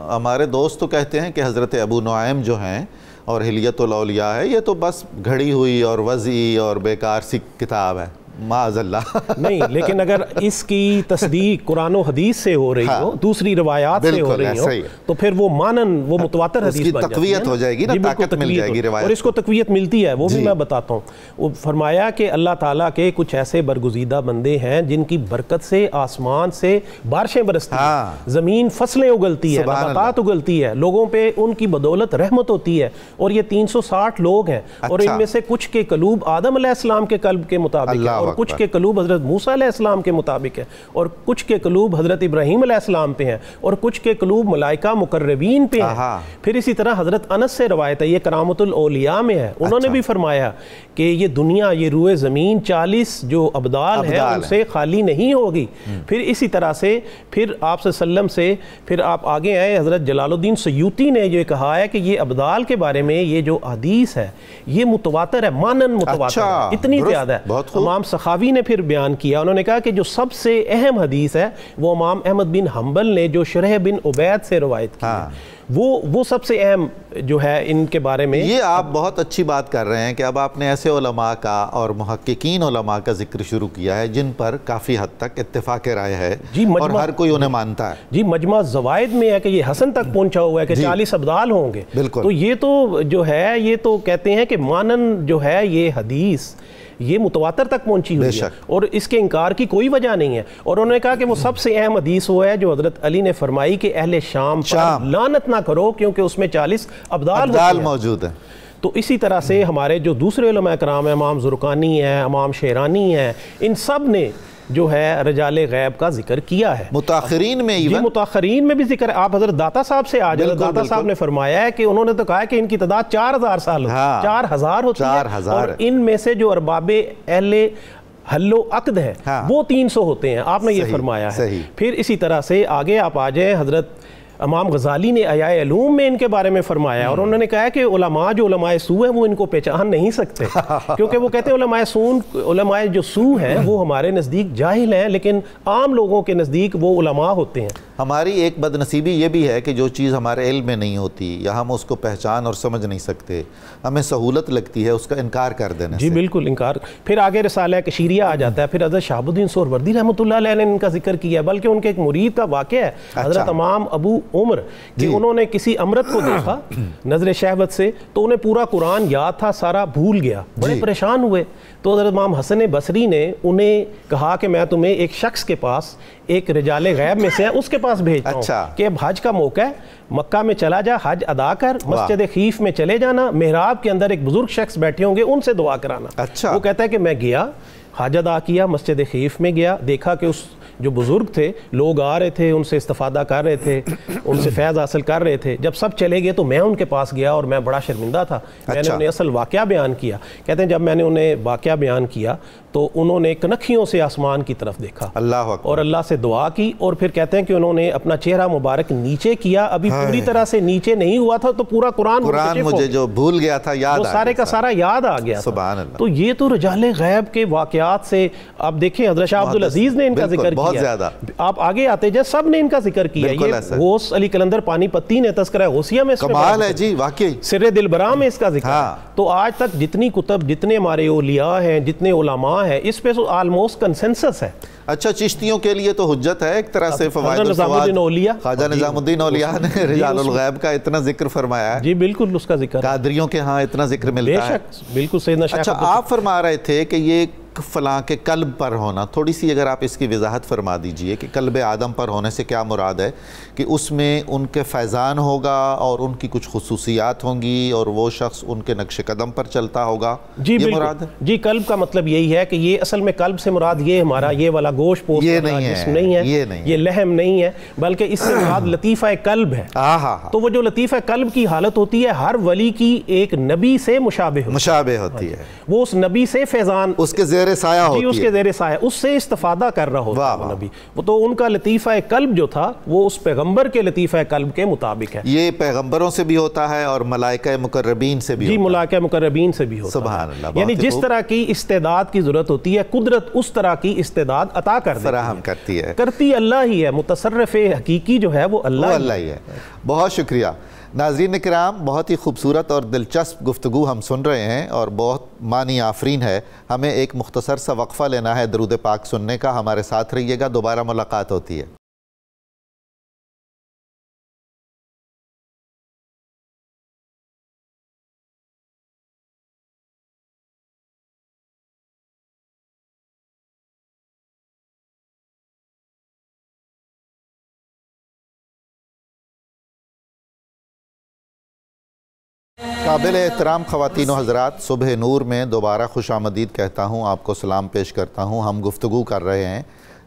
ہمارے دوست تو کہتے ہیں کہ حضرت ابو نعیم جو ہیں اور حلیۃ الاولیاء ہے، یہ تو بس گھڑی ہوئی اور وضعی اور بیکار سی کتاب ہے. معاذ اللہ. نہیں، لیکن اگر اس کی تصدیق قرآن و حدیث سے ہو رہی ہو، دوسری روایات سے ہو رہی ہو، تو پھر وہ مانن وہ متواتر حدیث بن جاتی ہے، تقویت ہو جائے گی نا، طاقت مل جائے گی روایت. اور اس کو تقویت ملتی ہے، وہ بھی میں بتاتا ہوں. وہ فرمایا کہ اللہ تعالیٰ کے کچھ ایسے برگزیدہ بندے ہیں جن کی برکت سے آسمان سے بارشیں برستی ہیں، زمین فصلیں اگلتی ہے، نباتات اگلتی ہے، لوگوں پہ ان کی بدولت رحمت ہوتی ہے. اور یہ 360 لوگ ہیں، اور ان میں سے کچھ کے قلوب آدم علیہ السلام کے قلب کے مطابق ہے، اور کچھ کے قلوب حضرت موسیٰ علیہ السلام کے مطابق ہے، اور کچھ کے قلوب حضرت ابراہیم علیہ السلام پہ ہیں، اور کچھ کے قلوب ملائکہ مقربین پہ ہیں. پھر اسی طرح حضرت انس سے روایت ہے، یہ کرامت الاولیاء میں ہے، انہوں نے بھی فرمایا کہ یہ دنیا، یہ روئے زمین 40 جو ابدال ہیں ان سے خالی نہیں ہوگی. پھر اسی طرح سے پھر آپ صلی اللہ علیہ وسلم سے پھر آپ آگے آئے، حضرت جلال الدین سیوطی نے یہ کہا ہے کہ یہ ابدال کے بارے میں یہ جو حدیث ہے یہ متواتر ہے، مانن متواتر ہے، اتنی زیادہ ہے. امام سخاوی نے پھر بیان کیا، انہوں نے کہا کہ جو سب سے اہم حدیث ہے وہ امام احمد بن حنبل نے جو شرح بن عبید سے روایت کی ہے، وہ سب سے اہم جو ہے ان کے بارے میں. یہ آپ بہت اچھی بات کر رہے ہیں کہ اب آپ نے ایسے علماء کا اور محققین علماء کا ذکر شروع کیا ہے جن پر کافی حد تک اتفاق رائے ہے اور ہر کوئی انہیں مانتا ہے. جی مجمع زوائد میں ہے کہ یہ حسن تک پہنچا ہوا ہے کہ 40 ابدال ہوں گے. تو یہ تو جو ہے یہ تو کہتے ہیں کہ مانن جو ہے یہ حدیث یہ متواتر تک پہنچی ہوئی ہے اور اس کے انکار کی کوئی وجہ نہیں ہے. اور انہوں نے کہا کہ وہ سب سے اہم حدیث وہ ہے جو حضرت علی نے فرمائی کہ اہل شام پر لعنت نہ کرو کیونکہ اس میں 40 ابدال موجود ہیں. تو اسی طرح سے ہمارے جو دوسرے علماء کرام ہیں، امام زرقانی ہیں، امام شیرانی ہیں، ان سب نے جو ہے رجال غیب کا ذکر کیا ہے. متاخرین میں جی متاخرین میں بھی ذکر ہے. آپ حضرت داتا صاحب سے آج حضرت داتا صاحب نے فرمایا ہے کہ انہوں نے تو کہا کہ ان کی تعداد 4000 سال ہوتی ہے، 4000 ہوتی ہے، اور ان میں سے جو ارباب اہل حل و عقد ہیں وہ 300 ہوتے ہیں. آپ نے یہ فرمایا ہے. پھر اسی طرح سے آگے آپ آ جائیں، حضرت امام غزالی نے احیاء علوم میں ان کے بارے میں فرمایا اور انہوں نے کہا کہ علماء جو علماء سو ہیں وہ ان کو پہچان نہیں سکتے کیونکہ وہ کہتے ہیں علماء جو سو ہیں وہ ہمارے نزدیک جاہل ہیں لیکن عام لوگوں کے نزدیک وہ علماء ہوتے ہیں. ہماری ایک بد نصیبی یہ بھی ہے کہ جو چیز ہمارے علم میں نہیں ہوتی یا ہم اس کو پہچان اور سمجھ نہیں سکتے، ہمیں سہولت لگتی ہے اس کا انکار کر دینے سے. جی بالکل انکار. پھر آگے رسالہ کشیریہ آ جاتا ہے. پھر حضرت شہاب الدین سہروردی رحمۃ اللہ علیہ نے ان کا ذکر کیا ہے، بلکہ ان کے ایک مرید کا واقعہ ہے حضرت امام ابو عمر کہ انہوں نے کسی امرت کو دیکھا نظر شہوت سے تو انہیں پورا قرآن یاد تھا، سارا بھول گیا، بڑے پریشان ہوئے. تو حضرت امام حسن بصری نے انہیں کہا کہ میں تمہیں ایک شخص کے پاس، ایک رجال غیب میں سے اس کے پاس بھیجتا ہوں کہ اب حج کا موقع ہے، مکہ میں چلا جا، حج ادا کر، مسجد خیف میں چلے جانا، محراب کے اندر ایک بزرگ شخص بیٹھے ہوں گے، ان سے دعا کرانا. وہ کہتا ہے کہ میں گیا، حج ادا کیا، مسجد خیف میں گیا، دیکھا کہ اس جو بزرگ تھے لوگ آ رہے تھے، ان سے استفادہ کر رہے تھے، ان سے فیض حاصل کر رہے تھے. جب سب چلے گئے تو میں ان کے پاس گیا اور میں بڑا شرمندہ تھا. میں نے انہیں اصل واقعہ بیان کیا. کہتے ہیں جب میں نے انہیں واقعہ بیان کیا تو انہوں نے کنکھیوں سے آسمان کی طرف دیکھا اور اللہ سے دعا کی اور پھر کہتے ہیں کہ انہوں نے اپنا چہرہ مبارک نیچے کیا. ابھی پوری طرح سے نیچے نہیں ہوا تھا تو پورا قرآن مجھے جو بھول گیا تھا یاد وہ سارے کا سارا یاد آ گیا. سبحان اللہ. تو یہ تو رجال غیب کے واقعات سے آپ دیکھیں حضرت شاہ عبدالعزیز نے ان کا ذکر کیا. آپ آگے آتے جائے سب نے ان کا ذکر کیا. یہ غوث علی قلندر پانی پتی نے تذکرہ غوثیہ میں کمال ہے جی واقعی، سر دلبراہ میں اس کا ذکر ہے. تو آج تک جتنی کتب، جتنے ہمارے اولیاء ہیں، جتنے علماء ہیں، اس پہ آلموسٹ کنسنسس ہے. اچھا چشتیوں کے لیے تو حجت ہے ایک طرح سے. فوائد خواجہ نظام الدین اولیاء نے رجال الغیب کا اتنا ذکر فرمایا ہے. جی بالکل اس کا ذکر. قادریوں کے ہاں اتنا ذکر ملتا ہے. بالکل سیدنا شیخ. اچھا آپ فرما رہے تھے کہ یہ فلاں کے قلب پر ہونا، تھوڑی سی اگر آپ اس کی وضاحت فرما دیجئے کہ قلب آدم پر ہونے سے کیا مراد ہے، کہ اس میں ان کے فیضان ہوگا اور ان کی کچھ خصوصیات ہوں گی اور وہ شخص ان کے نقش قدم پر چلتا ہوگا، جی یہ مراد ہے؟ جی قلب کا مطلب یہی ہے کہ یہ اصل میں قلب سے مراد یہ ہمارا یہ والا گوشت پوست والا جسم نہیں ہے، یہ لحم نہیں ہے، بلکہ اس سے مراد لطیفہ قلب ہے۔ تو وہ جو لطیفہ قلب کی حالت ہوتی ہے ہر ولی کی ایک نبی سے مشابہ ہوتی ہے، وہ اس نبی سے فیضان، اس کے زیر سایہ ہوتی ہے، اس کے زیر سایہ، اس سے استفادہ کر رہا ہوتا ہے وہ نبی۔ تو ان کا لطیفہ قلب جو تھا وہ اس پیغمبر کے لطیفہ قلب کے مطابق ہے۔ یہ پیغمبروں سے بھی ہوتا ہے اور ملائکہ مقربین سے بھی ہوتا ہے؟ جی ملائکہ مقربین سے بھی ہوتا ہے۔ سبحان اللہ، یعنی جس طرح کی استعداد کی ضرورت ہوتی ہے قدرت اس طرح کی استعداد عطا کر دیتی ہے، فراہم کرتی اللہ ہی ہے، متصرف حقیقی جو ہے وہ اللہ ہی ہے۔ بہت شکریہ ناظرین کرام، بہت ہی خوبصورت اور دلچسپ گفتگو ہم سن رہے ہیں اور بہت معنی آفرین ہے۔ ہمیں ایک مختصر سا وقفہ لینا ہے درود پاک سننے کا، ہمارے ساتھ رہیے گا، دوبارہ ملاقات ہوتی ہے۔ قابل احترام خواتین و حضرات، صبح نور میں دوبارہ خوش آمدید کہتا ہوں، آپ کو سلام پیش کرتا ہوں۔ ہم گفتگو کر رہے ہیں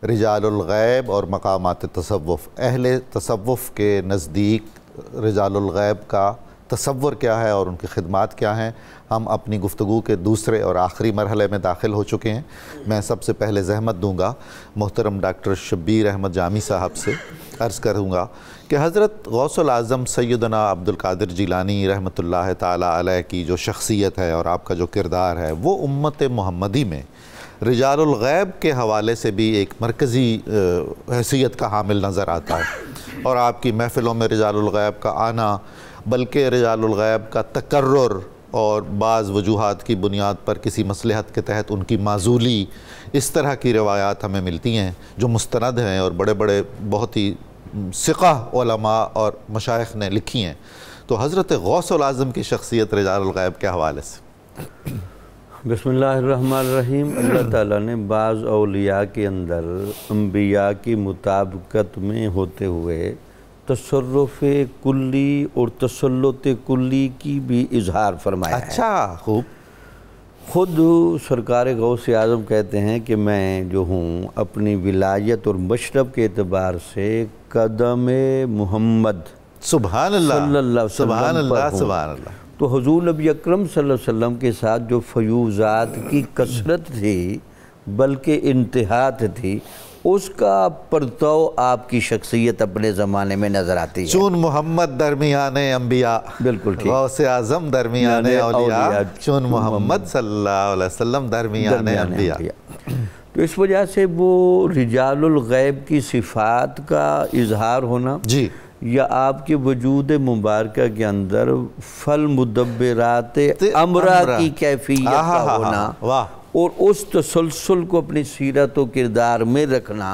رجال الغیب اور مقامات تصوف۔ اہل تصوف کے نزدیک رجال الغیب کا تصور کیا ہے اور ان کی خدمات کیا ہیں۔ ہم اپنی گفتگو کے دوسرے اور آخری مرحلے میں داخل ہو چکے ہیں۔ میں سب سے پہلے زحمت دوں گا محترم ڈاکٹر شبیر احمد جامی صاحب سے، عرض کروں گا کہ حضرت غوث العظم سیدنا عبد القادر جیلانی رحمۃ اللہ تعالیٰ علیہ کی جو شخصیت ہے اور آپ کا جو کردار ہے وہ امت محمدی میں رجال الغیب کے حوالے سے بھی ایک مرکزی حیثیت کا حامل نظر آتا ہے، اور آپ کی محفلوں میں رجال الغیب کا آنا، بلکہ رجال الغیب کا تکرر اور بعض وجوہات کی بنیاد پر کسی مصلحت کے تحت ان کی معزولی، اس طرح کی روایات ہمیں ملتی ہیں جو مستند ہیں اور بڑے بڑے بہت ہی ثقہ علماء اور مشائخ نے لکھی ہیں۔ تو حضرت غوث العظم کی شخصیت رجال الغیب کے حوالے سے۔ بسم اللہ الرحمن الرحیم۔ اللہ تعالیٰ نے بعض اولیاء کے اندر انبیاء کی مطابقت میں ہوتے ہوئے تصرف کلی اور تسلط کلی کی بھی اظہار فرمایا ہے۔ اچھا، خوب۔ خود سرکار غوث اعظم کہتے ہیں کہ میں جو ہوں اپنی ولایت اور مشرب کے اعتبار سے قدم محمد سبحان اللہ صلی اللہ علیہ سبحان وسلم پر اللہ ہوں۔ سبحان اللہ۔ تو حضور نبی اکرم صلی اللہ علیہ وسلم کے ساتھ جو فیوزات کی کثرت تھی بلکہ انتہات تھی، اس کا پرتو آپ کی شخصیت اپنے زمانے میں نظر آتی ہے۔ چون محمد درمیان انبیاء، بالکل ٹھیک، غوث اعظم درمیان اولیاء، چون محمد صلی اللہ علیہ وسلم درمیان انبیاء۔ تو اس وجہ سے وہ رجال الغیب کی صفات کا اظہار ہونا، جی، یا آپ کے وجود مبارکہ کے اندر فالمدبرات امرہ کی کیفیت کا ہونا، اور اس تسلسل کو اپنی سیرت و کردار میں رکھنا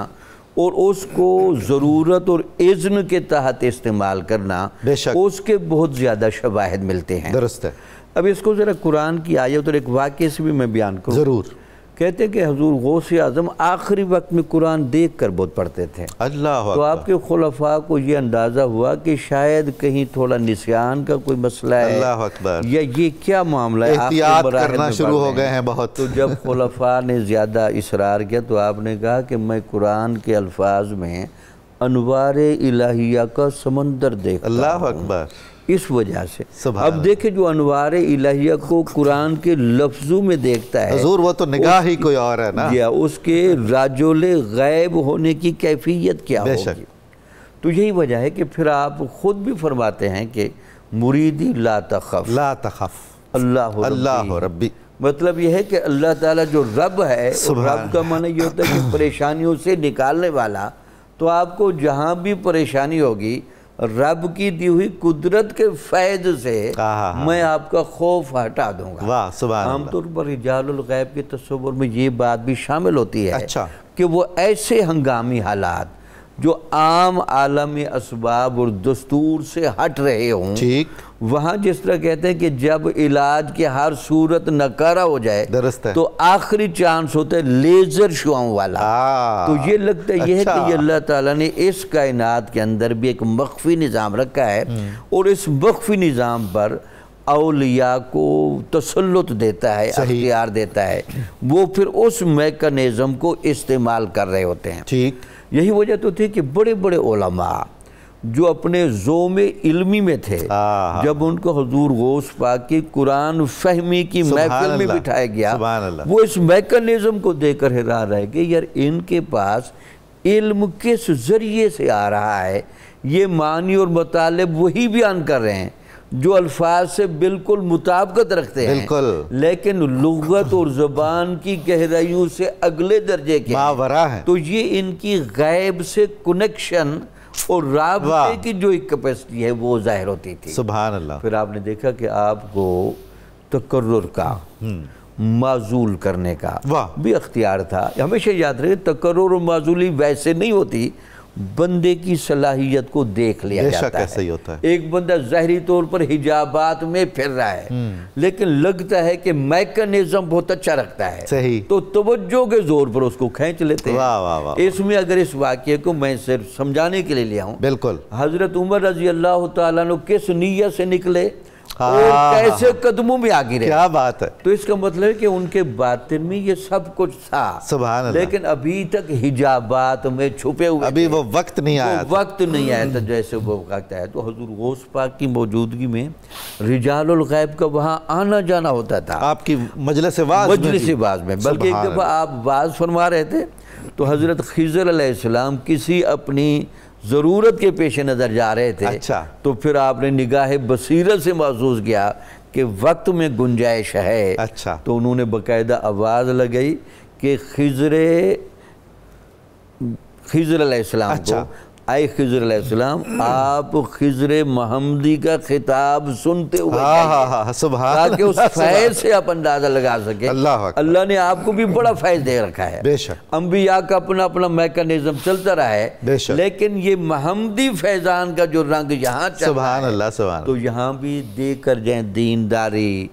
اور اس کو ضرورت اور اذن کے تحت استعمال کرنا، اس کے بہت زیادہ شواہد ملتے ہیں۔ درست ہے۔ اب اس کو ذرا قرآن کی آیت اور ایک واقعے سے بھی میں بیان کروں۔ ضرور۔ کہتے ہیں کہ حضور غوث اعظم آخری وقت میں قرآن دیکھ کر بہت پڑھتے تھے۔ اللہ اکبر۔ تو آپ کے خلفاء کو یہ اندازہ ہوا کہ شاید کہیں تھوڑا نسیان کا کوئی مسئلہ ہے، اللہ اکبر، یا یہ کیا معاملہ ہے، احتیاط کرنا شروع ہو گئے ہیں بہت۔ تو جب خلفاء نے زیادہ اصرار کیا تو آپ نے کہا کہ میں قرآن کے الفاظ میں انوار الہیہ کا سمندر دیکھتا ہوں۔ اللہ اکبر۔ اس وجہ سے اب دیکھیں جو انوار الہیہ کو قرآن کے لفظوں میں دیکھتا ہے، حضور وہ تو نگاہ ہی کوئی اور ہے نا، اس کے رجل غیب ہونے کی کیفیت کیا ہوگی۔ تو یہی وجہ ہے کہ پھر آپ خود بھی فرماتے ہیں کہ مریدی لا تخف، لا تخف اللہ ربی۔ مطلب یہ ہے کہ اللہ تعالیٰ جو رب ہے، رب کا معنی یہ ہوتا ہے کہ پریشانیوں سے نکالنے والا، تو آپ کو جہاں بھی پریشانی ہوگی رب کی دی ہوئی قدرت کے فیض سے میں آپ کا خوف ہٹا دوں گا۔ واہ سبحان اللہ۔ عام طور پر رجال الغیب کے تصور میں یہ بات بھی شامل ہوتی ہے کہ وہ ایسے ہنگامی حالات جو عام عالم اسباب اور دستور سے ہٹ رہے ہوں، ٹھیک، وہاں جس طرح کہتے ہیں کہ جب علاج کی ہر صورت ناکارہ ہو جائے درست ہے، تو آخری چانس ہوتا ہے لیزر شعاؤں والا۔ تو یہ لگتا ہے یہ ہے کہ یہ اللہ تعالیٰ نے اس کائنات کے اندر بھی ایک مخفی نظام رکھا ہے، اور اس مخفی نظام پر اولیاء کو تسلط دیتا ہے، اختیار دیتا ہے، وہ پھر اس میکانزم کو استعمال کر رہے ہوتے ہیں۔ ٹھیک، یہی وجہ تو تھی کہ بڑے بڑے علماء جو اپنے زوم علمی میں تھے، جب ان کو حضور غوث پاک کی قرآن فہمی کی محفل میں بٹھایا گیا، وہ اس میکانزم کو دیکھ کر حیران رہے کہ یار ان کے پاس علم کس ذریعے سے آ رہا ہے، یہ معنی اور مطالب وہی بیان کر رہے ہیں جو الفاظ سے بالکل مطابقت رکھتے ہیں، لیکن لغت اور زبان کی گہرائیوں سے اگلے درجے کے ماورا ہے۔ تو یہ ان کی غیب سے کنیکشن اور رابطے کی جو ایک کیپیسٹی ہے وہ ظاہر ہوتی تھی۔ سبحان اللہ۔ پھر آپ نے دیکھا کہ آپ کو تکرر کا، معزول کرنے کا بھی اختیار تھا۔ ہمیشہ یاد رہے تکرر اور معزولی ویسے نہیں ہوتی، بندے کی صلاحیت کو دیکھ لیا جاتا ہے۔ ایسا ہی ہوتا ہے۔ ایک بندہ ظاہری طور پر حجابات میں پھر رہا ہے، لیکن لگتا ہے کہ میکانزم بہت اچھا رکھتا ہے، صحیح، تو توجہ کے زور پر اس کو کھینچ لیتے ہیں۔ واہ واہ واہ۔ اس میں اگر اس واقعے کو میں صرف سمجھانے کے لیے لیا ہوں، بالکل، حضرت عمر رضی اللہ تعالیٰ عنہ کس نیت سے نکلے اور کیسے قدموں میں آگے رہے، کیا بات ہے۔ تو اس کا مطلب ہے کہ ان کے باطن میں یہ سب کچھ تھا، سبحان اللہ، لیکن ابھی تک حجابات میں چھپے ہوئے، ابھی وہ وقت نہیں آیا، وہ وقت نہیں آیا تھا جیسے وہ وقت آیا۔ تو حضور غوث پاک کی موجودگی میں رجال الغیب کا وہاں آنا جانا ہوتا تھا، آپ کی مجلس واعظ میں، بلکہ ایک دفعہ آپ واعظ فرما رہے تھے تو حضرت خضر علیہ السلام کسی اپنی ضرورت کے پیش نظر جا رہے تھے، تو پھر آپ نے نگاہ بصیرت سے محسوس کیا کہ وقت میں گنجائش ہے، تو انہوں نے باقاعدہ آواز لگائی کہ خضر علیہ السلام کو، اے خضر علیہ السلام آپ خضر محمدی کا خطاب سنتے ہوئے تاکہ اس فیض سے آپ اندازہ لگا سکیں۔ اللہ نے آپ کو بھی بڑا فیض دے رکھا ہے، انبیاء کا اپنا اپنا میکانزم چلتا رہا ہے، لیکن یہ محمدی فیضان کا جو رنگ یہاں چل رہا ہے، تو یہاں بھی دیکھ کر جائیں دینداری،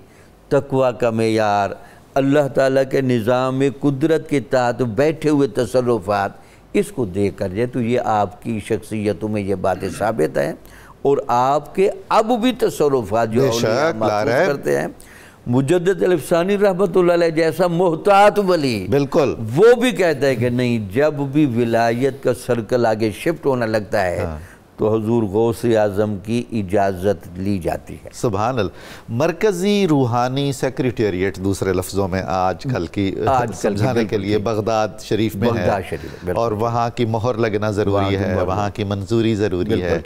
تقوی کا معیار، اللہ تعالیٰ کے نظام قدرت کے تحت بیٹھے ہوئے تصرفات، اس کو دیکھ کر جائے تو یہ آپ کی شخصیتوں میں یہ باتیں ثابت ہیں، اور آپ کے اب بھی تصرفات جو اولیاء محسوس کرتے ہیں۔ مجدد الفسانی رحمت اللہ علیہ جیسا محتاط ولی بالکل وہ بھی کہتا ہے کہ نہیں، جب بھی ولایت کا سرکل آگے شفٹ ہونا لگتا ہے تو حضور غوث اعظم کی اجازت لی جاتی ہے۔ سبحان اللہ۔ مرکزی روحانی سیکریٹریٹ دوسرے لفظوں میں آج کل کی سمجھانے کے لیے بغداد شریف میں ہے، اور وہاں کی مہر لگنا ضروری ہے، وہاں کی منظوری ضروری ہے،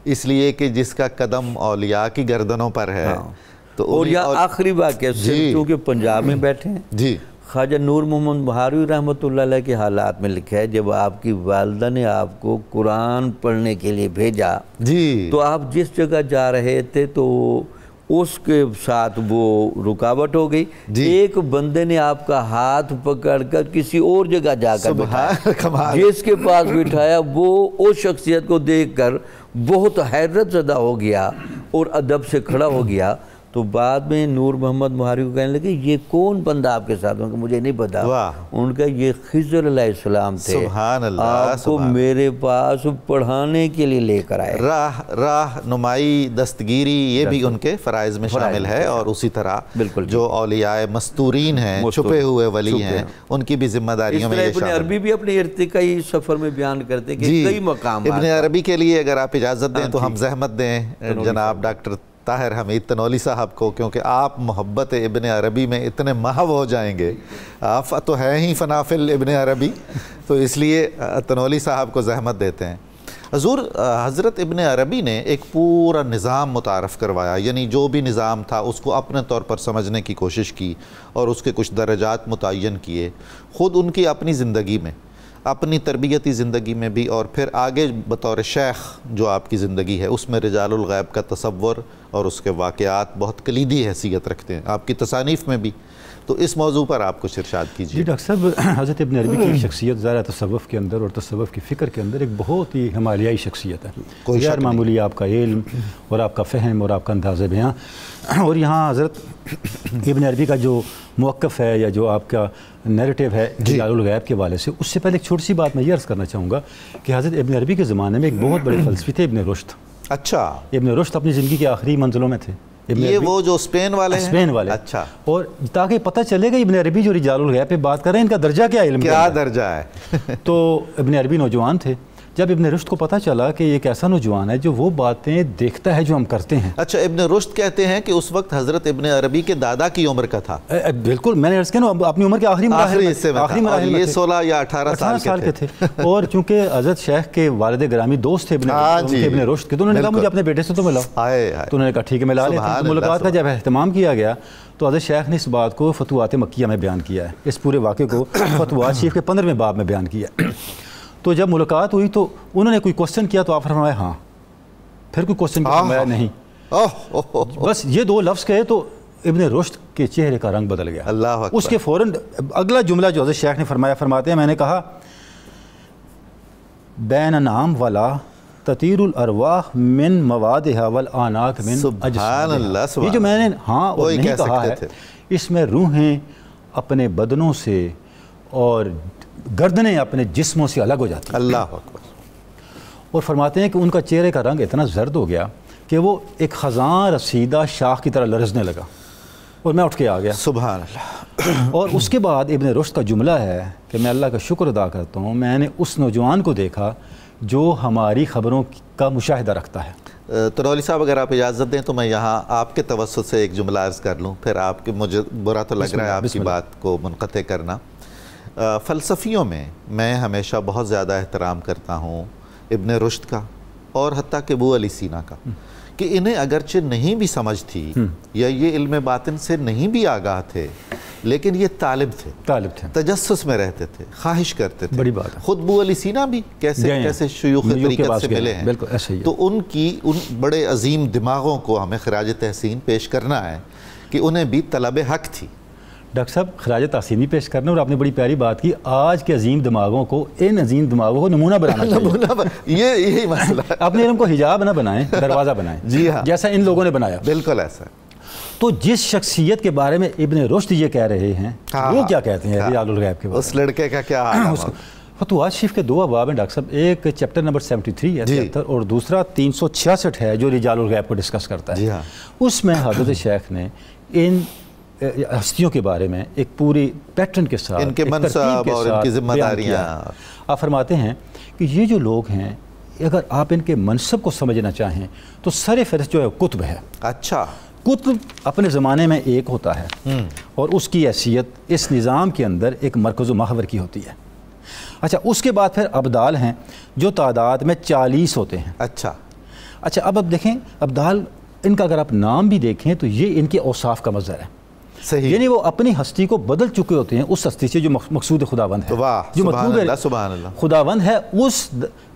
اس لیے کہ جس کا قدم اولیاء کی گردنوں پر ہے۔ اور یہاں آخری واقعہ چونکہ پنجاب میں بیٹھے ہیں، جی، خواجہ نور محمد بہاروی رحمۃ اللہ علیہ کے حالات میں لکھا ہے جب آپ کی والدہ نے آپ کو قرآن پڑھنے کے لیے بھیجا، جی، تو آپ جس جگہ جا رہے تھے تو اس کے ساتھ وہ رکاوٹ ہو گئی، ایک بندے نے آپ کا ہاتھ پکڑ کر کسی اور جگہ جا کر بٹھایا، جس کے پاس بٹھایا وہ اس شخصیت کو دیکھ کر بہت حیرت زدہ ہو گیا اور ادب سے کھڑا ہو گیا۔ تو بعد میں نور محمد بہاروی کو کہنے لگے یہ کون بندہ آپ کے ساتھ ہوگا؟ مجھے نہیں پتا۔ ان کا یہ خضر علیہ السلام تھے، سبحان اللہ، آپ کو میرے پاس پڑھانے کے لیے لے کر آئے۔ راہ نمائی، دستگیری، یہ بھی ان کے فرائض میں شامل ہے، اور اسی طرح جو اولیاء مستورین ہیں، چھپے ہوئے ولی ہیں، ان کی بھی ذمہ داریوں میں یہ شامل ہے۔ ابن عربی بھی اپنے ارتقائی سفر میں بیان کرتے ہیں کہ کئی مقامات۔ ابن عربی کے لیے اگر آپ اجازت دیں تو ہم زحمت دیں جناب ڈاکٹر طاہر حمید تنولی صاحب کو، کیونکہ آپ محبت ابن عربی میں اتنے محو ہو جائیں گے، آپ تو ہے ہی فنافل ابن عربی، تو اس لیے تنولی صاحب کو زحمت دیتے ہیں۔ حضور حضرت ابن عربی نے ایک پورا نظام متعارف کروایا، یعنی جو بھی نظام تھا اس کو اپنے طور پر سمجھنے کی کوشش کی اور اس کے کچھ درجات متعین کیے، خود ان کی اپنی زندگی میں، اپنی تربیتی زندگی میں بھی، اور پھر آگے بطور شیخ جو آپ کی زندگی ہے اس میں رجال الغیب کا تصور اور اس کے واقعات بہت کلیدی حیثیت رکھتے ہیں آپ کی تصانیف میں بھی. تو اس موضوع پر آپ کچھ ارشاد کیجیے. جی ڈاکٹر صاحب، حضرت ابن عربی کی شخصیت ظاہر تصوف کے اندر اور تصوف کی فکر کے اندر ایک بہت ہی ہمالیائی شخصیت ہے. غیر معمولی آپ کا علم اور آپ کا فہم اور آپ کا انداز بیاں. اور یہاں حضرت ابن عربی کا جو موقف ہے یا جو آپ کا نیریٹو ہے رجال الغیب کے حوالے سے، اس سے پہلے ایک چھوٹی سی بات میں یہ عرض کرنا چاہوں گا کہ حضرت ابن عربی کے زمانے میں ایک بہت بڑے فلسفی تھے ابن رشد. اچھا. ابن رشد اپنی زندگی کے آخری منزلوں میں تھے. یہ وہ جو اسپین والے ہیں؟ اسپین والے. اچھا. اور تاکہ پتہ چلے گا ابن عربی جو رجال الغیب پہ بات کر رہے ہیں ان کا درجہ کیا علم کیا درجہ ہے. تو ابن عربی نوجوان تھے. جب ابن رشد کو پتہ چلا کہ ایک ایسا نوجوان ہے جو وہ باتیں دیکھتا ہے جو ہم کرتے ہیں. اچھا، ابن رشد کہتے ہیں کہ اس وقت حضرت ابن عربی کے دادا کی عمر کا تھا. بالکل، میں نے عرض کیا نا اپنی عمر کے آخری حصے میں یہ 16 یا 18 سال کے تھے. اور چونکہ حضرت شیخ کے والد گرامی دوست تھے ابن رشد کے، تو انہوں نے کہا مجھے اپنے بیٹے سے تو ملاؤ. تو انہوں نے کہا ٹھیک ہے ملا لیتے ہیں. ملاقات کا جب اہتمام کیا گیا تو حضرت شیخ نے اس بات کو فتوحات مکیہ میں بیان کیا ہے. اس پورے واقعے کو فتوحات شریف کے 15ویں باب میں بیان کیا. تو جب ملاقات ہوئی تو انہوں نے کوئی کوسچن کیا تو آپ فرمایا ہاں. پھر کوئی کوسچن کیا فرمایا نہیں. بس یہ 2 لفظ کہے تو ابن رشد کے چہرے کا رنگ بدل گیا. اللہ اکبر. اس کے فوراً اگلا جملہ جو حضرت شیخ نے فرماتے ہیں، میں نے کہا بین نام والا تطیر الارواح من موادها والآناک من اجسادها. یہ جو میں نے ہاں اور نہیں کہا ہے، اس میں روحیں اپنے بدنوں سے اور گردنیں اپنے جسموں سے الگ ہو جاتی ہیں. اللہ اکبر. اور فرماتے ہیں کہ ان کا چہرے کا رنگ اتنا زرد ہو گیا کہ وہ ایک خزاں رسیدہ شاخ کی طرح لرزنے لگا اور میں اٹھ کے آ گیا. سبحان اللہ. اور اس کے بعد ابن رشد کا جملہ ہے کہ میں اللہ کا شکر ادا کرتا ہوں میں نے اس نوجوان کو دیکھا جو ہماری خبروں کا مشاہدہ رکھتا ہے. تنولی صاحب اگر آپ اجازت دیں تو میں یہاں آپ کے توسط سے ایک جملہ عرض کر لوں، پھر آپ کے مجھے برا تو لگ رہا ہے آپ کی بات کو منقطع کرنا. فلسفیوں میں ہمیشہ بہت زیادہ احترام کرتا ہوں ابن رشد کا اور حتیٰ کہ ابو علی سینا کا، کہ انہیں اگرچہ نہیں بھی سمجھ تھی یا یہ علم باطن سے نہیں بھی آگاہ تھے، لیکن یہ طالب تھے، تجسس میں رہتے تھے، خواہش کرتے تھے. بڑی بات ہے. خود ابو علی سینا بھی کیسے شیوخ طریقت سے ملے ہیں. تو ان بڑے عظیم دماغوں کو ہمیں خراج تحسین پیش کرنا ہے کہ انہیں بھی طلب حق تھی. ڈاکٹر صاحب خراج تحسینی پیش کرنا، اور آپ نے بڑی پیاری بات کی، آج کے عظیم دماغوں کو ان عظیم دماغوں کو نمونہ بنانا چاہیے. یہی مسئلہ ہے. اپنے علم کو حجاب نہ بنائیں، دروازہ بنائیں. جی ہاں، جیسا ان لوگوں نے بنایا. بالکل ایسا. تو جس شخصیت کے بارے میں ابن رشد یہ کہہ رہے ہیں وہ کیا کہتے ہیں رجال الغیب کے بارے میں؟ اس لڑکے کا کیا حال ہے؟ فتوحات شریف کے 2 ابواب ہیں ڈاکٹر صاحب. ایک چیپٹر نمبر 73 ہے 73 اور دوسرا 366 ہے جو رجال الغیب کو ڈسکس کرتا ہے. اس میں حضرت شیخ نے ان ہستیوں کے بارے میں ایک پوری پیٹرن کے ساتھ، ان کے منصب اور ان کی ذمہ داریاں. آپ فرماتے ہیں کہ یہ جو لوگ ہیں اگر آپ ان کے منصب کو سمجھنا چاہیں تو سر فہرست جو ہے قطب ہے. اچھا. قطب اپنے زمانے میں ایک ہوتا ہے اور اس کی حیثیت اس نظام کے اندر ایک مرکز و محور کی ہوتی ہے. اچھا، اس کے بعد پھر ابدال ہیں جو تعداد میں 40 ہوتے ہیں. اچھا. اب دیکھیں ابدال، ان کا اگر آپ نام بھی دیکھیں تو یہ ان کے اوصاف کا مظہر ہے. صحیح. یعنی وہ اپنی ہستی کو بدل چکے ہوتے ہیں اس ہستی سے جو مقصود خداوند ہے. جو مطلوب خداوند ہے اس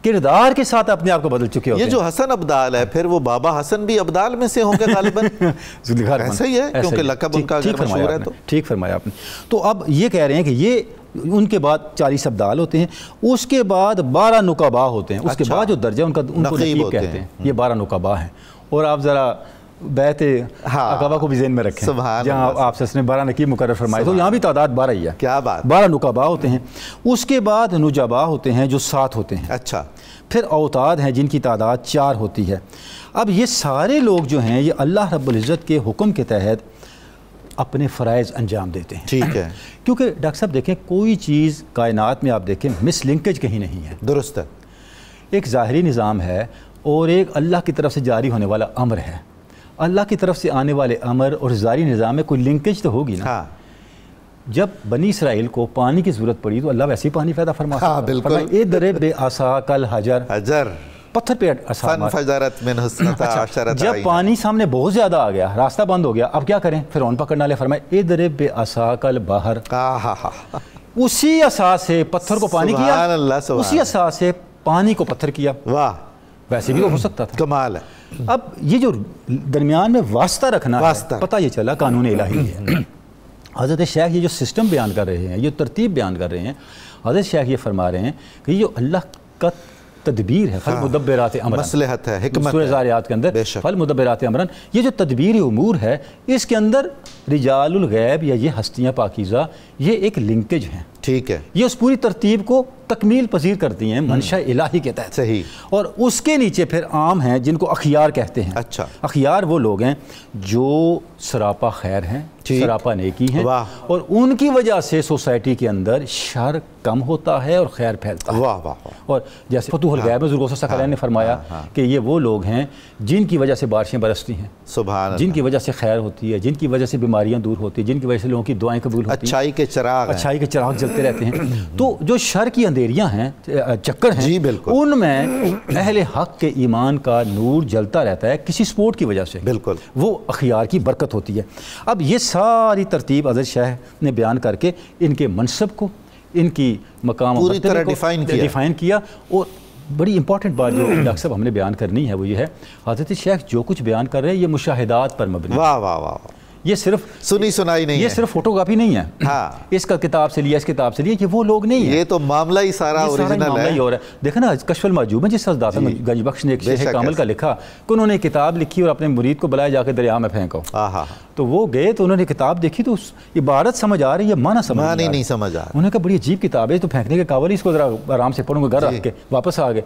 کردار کے ساتھ اپنے آپ کو بدل چکے ہوتے ہیں. یہ جو حسن ابدال ہے پھر وہ بابا حسن بھی ابدال میں سے ہوں گے غالباً. ایسا ہی ہے کیونکہ لقب ان کا اگر مشہور ہے. تو ٹھیک فرمایا آپ نے. تو اب یہ کہہ رہے ہیں کہ یہ ان کے بعد 40 ابدال ہوتے ہیں، اس کے بعد 12 نقباء ہوتے ہیں. اس کے بعد جو درجہ ان کو نقیب کہتے ہیں. یہ 12 نقباء ہیں. اور آپ ذرا بیعت عقبہ کو بھی ذہن میں رکھیں جہاں آپ سے اس نے 12 نقیب مقرر فرمائے، تو یہاں بھی تعداد 12 ہی ہے. کیا بات. 12 نقباء ہوتے ہیں. اس کے بعد نجباء ہوتے ہیں جو 7 ہوتے ہیں. اچھا. پھر اوتاد ہیں جن کی تعداد 4 ہوتی ہے. اب یہ سارے لوگ جو ہیں یہ اللہ رب العزت کے حکم کے تحت اپنے فرائض انجام دیتے ہیں. ٹھیک ہے. کیونکہ ڈاکٹر صاحب دیکھیں کوئی چیز کائنات میں آپ دیکھیں مس لنکیج کہیں نہیں ہے. درست ہے. ایک ظاہری نظام ہے اور ایک اللہ کی طرف سے جاری ہونے والا امر ہے. اللہ کی طرف سے آنے والے امر اور ظاہری نظام میں کوئی لنکیج تو ہوگی نا. جب بنی اسرائیل کو پانی کی ضرورت پڑی تو اللہ ویسے ہی پانی پیدا فرماتا ہے. بالکل. اضرب بعصاک الحجر، پتھر پہ فنفجرت من حسنتا عشرۃ. جب پانی سامنے بہت زیادہ آ گیا، راستہ بند ہو گیا، اب کیا کریں؟ فرعون پکڑنے والے فرمائے اضرب بعصاک البحر. اسی اساس سے پتھر کو پانی کیا، اسی اساس سے پانی کو پتھر کیا. واہ. ویسے بھی ہو سکتا تھا. کمال ہے. اب یہ جو درمیان میں واسطہ رکھنا ہے, پتہ یہ چلا قانون الہی ہے. حضرت شیخ یہ جو سسٹم بیان کر رہے ہیں, یہ ترتیب بیان کر رہے ہیں, حضرت شیخ یہ فرما رہے ہیں کہ یہ جو اللہ کا تدبیر ہے, فالمدبرات امرا, مصلحت ہے, حکمت سورہ زاریات کے اندر فالمدبرات امرا, یہ جو تدبیر امور ہے اس کے اندر رجال الغیب یا یہ ہستیاں پاکیزہ یہ ایک لنکیج ہیں. ٹھیک ہے, یہ اس پوری ترتیب کو تکمیل پذیر کرتی ہیں منشاء الہی کے تحت. صحیح. اور اس کے نیچے پھر عام ہیں جن کو اخیار کہتے ہیں. اچھا. اخیار وہ لوگ ہیں جو سراپا خیر ہیں, سراپا نیکی ہیں, اور ان کی وجہ سے سوسائٹی کے اندر شر کم ہوتا ہے اور خیر پھیلتا ہے. واہ واہ. اور جیسے فتوح الغیب میں حضور صلی اللہ علیہ وسلم نے فرمایا کہ یہ وہ لوگ ہیں جن کی وجہ سے بارشیں برستی ہیں, سبحان, جن کی وجہ سے خیر ہوتی ہے, جن کی وجہ سے بیماریاں دور ہوتی ہیں, جن کی وجہ سے لوگوں کی دعائیں قبول ہوتی ہیں, اچھائی کے چراغ, اچھائی کے چراغ جلتے رہتے ہیں. تو جو شر کی اندھیریاں ہیں, چکر ہیں, جی بالکل, ان میں اہل حق کے ایمان کا نور جلتا رہتا ہے کسی سپورٹ کی وجہ سے. بالکل, وہ اخیار کی برکت ہوتی ہے. اب یہ ساری ترتیب حضرت شیخ نے بیان کر کے ان کے منصب کو, ان کی مقام پوری طرح ڈیفائن کیا. اور بڑی امپورٹنٹ بات جو ڈاکٹر صاحب ہم نے بیان کرنی ہے وہ یہ ہے, حضرت شیخ جو کچھ بیان کر رہے ہیں یہ مشاہدات پر مبنی. واہ واہ واہ. یہ صرف سنی سنائی نہیں ہے, یہ صرف فوٹو کاپی نہیں ہے. ہاں, اس کا کتاب سے لیا, اس کتاب سے لیا, کہ وہ لوگ نہیں ہیں. یہ تو معاملہ ہی سارا اوریجنل ہے. اور دیکھیں نا کشف المعجوب میں جس داتا گنج بخش نے ایک شیخ کامل کا لکھا کہ انہوں نے کتاب لکھی اور اپنے مرید کو بلایا جا کے دریا میں پھینکو. تو وہ گئے تو انہوں نے کتاب دیکھی تو عبارت سمجھ آ رہی ہے, معنی نہیں سمجھ آ رہا. انہوں نے کہا بڑی عجیب کتاب ہے, تو پھینکنے کے قابل, اس کو ذرا آرام سے پڑھوں گا, گھر رکھ کے واپس آ گئے.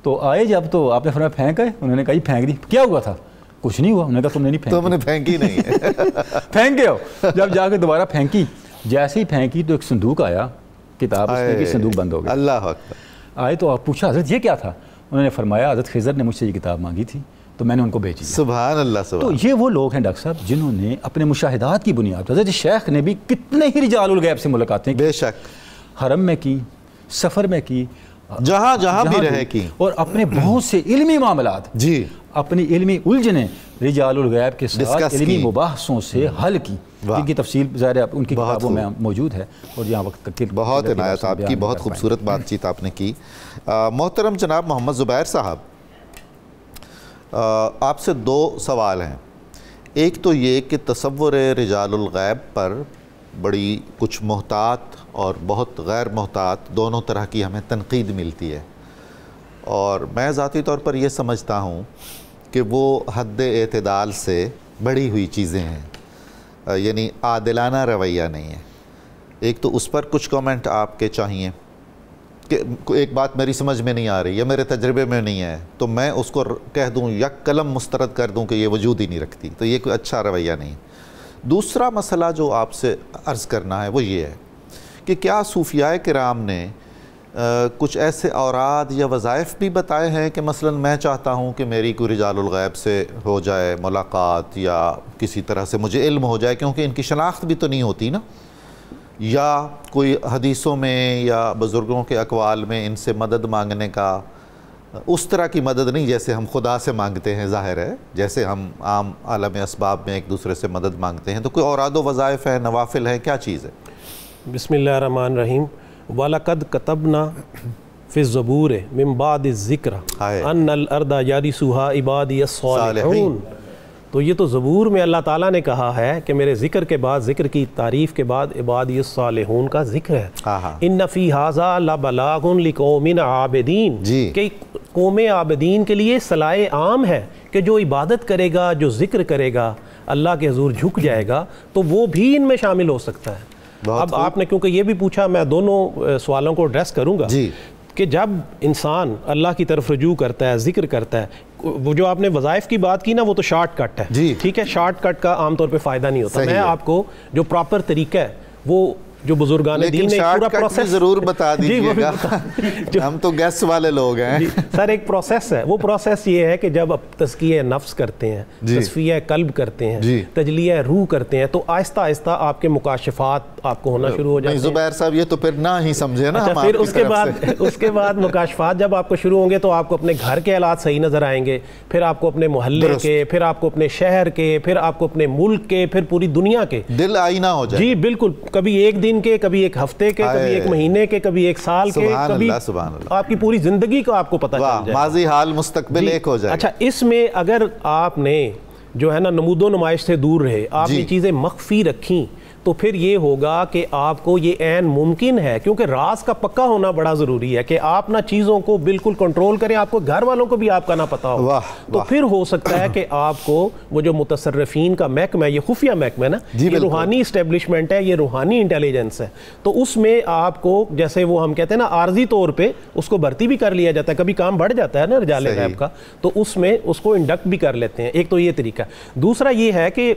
تو آئے جب تو آپ نے فرمایا پھینک گئے, انہوں نے کہا یہ پھینک دی. کیا ہوا تھا؟ کچھ نہیں ہوا. انہوں نے کہا تم نے نہیں پھینکی. تم نے پھینکی نہیں ہے. پھینک گئے ہو. جب جا کے دوبارہ پھینکی, جیسے ہی پھینکی تو ایک صندوق آیا, کتاب اس میں کی صندوق بند ہو گیا. اللہ اکبر. آئے تو آپ پوچھا حضرت یہ کیا تھا؟ انہوں نے فرمایا حضرت خضر نے مجھ سے یہ کتاب مانگی تھی تو میں نے ان کو بھیجی. سبحان اللہ. تو یہ وہ لوگ ہیں ڈاکٹر صاحب جنہوں نے اپنے مشاہدات کی بنیاد پر, حضرت شیخ نے بھی کتنے ہی رجال الغیب سے ملاقاتیں کی, بے شک, حرم میں کی, سفر میں کی, جہاں بھی رہے کی, اور اپنے بہت سے علمی معاملات, جی, اپنی علمی الجھنیں رجال الغیب کے ساتھ علمی مباحثوں سے حل کی, جن کی تفصیل ظاہر ہے ان کی کتابوں میں موجود ہے. اور یہاں وقت بہت عنایت آپ کی, بہت خوبصورت بات چیت آپ نے کی. محترم جناب محمد زبیر صاحب, آپ سے دو سوال ہیں. ایک تو یہ کہ تصور رجال الغیب پر بڑی کچھ محتاط اور بہت غیر محتاط دونوں طرح کی ہمیں تنقید ملتی ہے, اور میں ذاتی طور پر یہ سمجھتا ہوں کہ وہ حد اعتدال سے بڑھی ہوئی چیزیں ہیں, یعنی عادلانہ رویہ نہیں ہے. ایک تو اس پر کچھ کامنٹ آپ کے چاہیے کہ ایک بات میری سمجھ میں نہیں آ رہی ہے, میرے تجربے میں نہیں ہے, تو میں اس کو کہہ دوں, یک قلم مسترد کر دوں کہ یہ وجود ہی نہیں رکھتی, تو یہ کوئی اچھا رویہ نہیں. دوسرا مسئلہ جو آپ سے عرض کرنا ہے وہ یہ ہے کہ کیا صوفیاء کرام نے کچھ ایسے اوراد یا وظائف بھی بتائے ہیں کہ مثلا میں چاہتا ہوں کہ میری کوئی رجال الغیب سے ہو جائے ملاقات, یا کسی طرح سے مجھے علم ہو جائے, کیونکہ ان کی شناخت بھی تو نہیں ہوتی نا, یا کوئی حدیثوں میں یا بزرگوں کے اقوال میں ان سے مدد مانگنے کا, اس طرح کی مدد نہیں جیسے ہم خدا سے مانگتے ہیں, ظاہر ہے جیسے ہم عام عالم اسباب میں ایک دوسرے سے مدد مانگتے ہیں, تو کوئی اوراد و وظائف ہے, نوافل ہیں, کیا چیز ہے؟ بسم اللہ الرحمن الرحیم. وَلَقَدْ كَتَبْنَا فِي الزَّبُورِ مِن بَعْدِ الذِّكْرِ أَنَّ الْأَرْضَ يَرِثُهَا عِبَادِيَ الصَّالِحُونَ. تو یہ تو زبور میں اللہ تعالیٰ نے کہا ہے کہ میرے ذکر کے بعد, ذکر کی تعریف کے بعد عبادی الصالحون کا ذکر ہے. اِنَّ فِي هَذَا لَبَلَاغٌ لِقَوْمٍ عَابِدِينَ, کہ قوم عابدین کے لیے صلاح عام ہے کہ جو عبادت کرے گا, جو ذکر کرے گا, اللہ کے حضور جھک جائے گا, تو وہ بھی ان میں شامل ہو سکتا ہے. اب آپ نے کیونکہ یہ بھی پوچھا, میں دونوں سوالوں کو ایڈریس کروں گا کہ جب انسان اللہ کی طرف رجوع کرتا ہے, ذکر کرتا ہے, وہ جو آپ نے وظائف کی بات کی نا وہ تو شارٹ کٹ ہے, ٹھیک ہے, شارٹ کٹ کا عام طور پہ فائدہ نہیں ہوتا. میں آپ کو جو پراپر طریقہ ہے وہ جو بزرگان دین نے پورا پروسیس ضرور بتا دیجیے گا, ہم تو گیس والے لوگ ہیں. سر ایک پروسیس ہے, وہ پروسیس یہ ہے کہ جب آپ تزکیہ نفس کرتے ہیں, تصفیہ قلب کرتے ہیں, تجلیہ روح کرتے ہیں, تو آہستہ آہستہ آپ کے مکاشفات آپ کو ہونا شروع ہو جاتے ہیں. زبیر صاحب یہ تو پھر نہ ہی سمجھے نا. پھر اس کے بعد مکاشفات جب آپ کو شروع ہوں گے تو آپ کو اپنے گھر کے حالات صحیح نظر آئیں گے, پھر آپ کو اپنے محلے کے, پھر آپ کو اپنے شہر کے, پھر آپ کو اپنے ملک کے, پھر پوری دنیا کے, دل آئینہ ہو جائے. جی بالکل. کبھی ایک دن دن کے, کبھی ایک ہفتے کے, کبھی ایک مہینے کے, کبھی ایک سال کے, کبھی آپ کی پوری زندگی کا آپ کو پتہ چل جائے, ماضی حال مستقبل ایک ہو جائے. اچھا, اس میں اگر آپ نے جو ہے نا نمود و نمائش سے دور رہے, آپ نے چیزیں مخفی رکھیں, تو پھر یہ ہوگا کہ آپ کو یہ عین ممکن ہے, کیونکہ راز کا پکا ہونا بڑا ضروری ہے کہ آپ نہ چیزوں کو بالکل کنٹرول کریں, آپ کو گھر والوں کو بھی آپ کا نہ پتا ہو. تو پھر ہو سکتا ہے کہ آپ کو وہ جو متصرفین کا محکمہ ہے, یہ خفیہ محکمہ ہے نا, یہ روحانی اسٹیبلشمنٹ ہے, یہ روحانی انٹیلیجنس ہے, تو اس میں آپ کو جیسے وہ ہم کہتے ہیں نا عارضی طور پہ اس کو بھرتی بھی کر لیا جاتا ہے, کبھی کام بڑھ جاتا ہے نا رجال غیب کا, تو اس میں اس کو انڈکٹ بھی کر لیتے ہیں. ایک تو یہ طریقہ. دوسرا یہ ہے کہ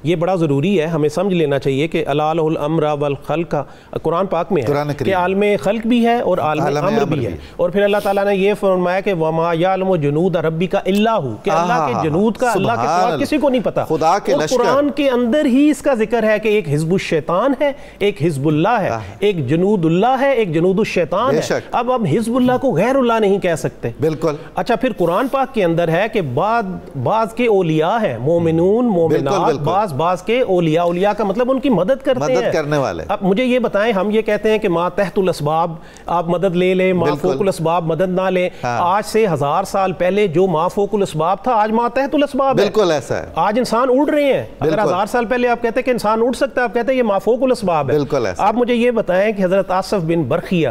یہ بڑا ضروری ہے, ہمیں سمجھ لینا چاہیے کہ الہ الامر والخلق قرآن پاک میں ہے کہ عالم خلق بھی ہے اور عالم امر بھی ہے. اور پھر اللہ تعالیٰ نے یہ فرمایا کہ وما یعلم جنود ربک الا ہو, کہ اللہ کے جنود کا اللہ کے سوا کسی کو نہیں پتا. خدا کے لشکر, اور قرآن کے اندر ہی اس کا ذکر ہے کہ ایک حزب الشیطان ہے, ایک حزب اللہ ہے, ایک جنود اللہ ہے, ایک جنود الشیطان ہے. اب حزب اللہ کو غیر اللہ نہیں کہہ سکتے. بالکل. اچھا, پھر قرآن پاک کے اندر ہے کہ بعض کے اولیاء ہیں, مومنون مومنات, بعض کے اولیاء کا مطلب ان کی مدد کرتے ہیں, مدد کرنے والے. اب مجھے یہ بتائیں, ہم یہ کہتے ہیں کہ ما تحت الاسباب آپ مدد لے لیں, ما فوق الاسباب مدد نہ لیں. آج سے 1000 سال پہلے جو ما فوق الاسباب تھا آج ما تحت الاسباب ہے. بالکل ایسا ہے. آج انسان اڑ رہے ہیں. اگر 1000 سال پہلے آپ کہتے ہیں کہ انسان اڑ سکتا ہے, آپ کہتے ہیں یہ ما فوق الاسباب ہے. بالکل ایسا. آپ مجھے یہ بتائیں کہ حضرت آصف بن برخیہ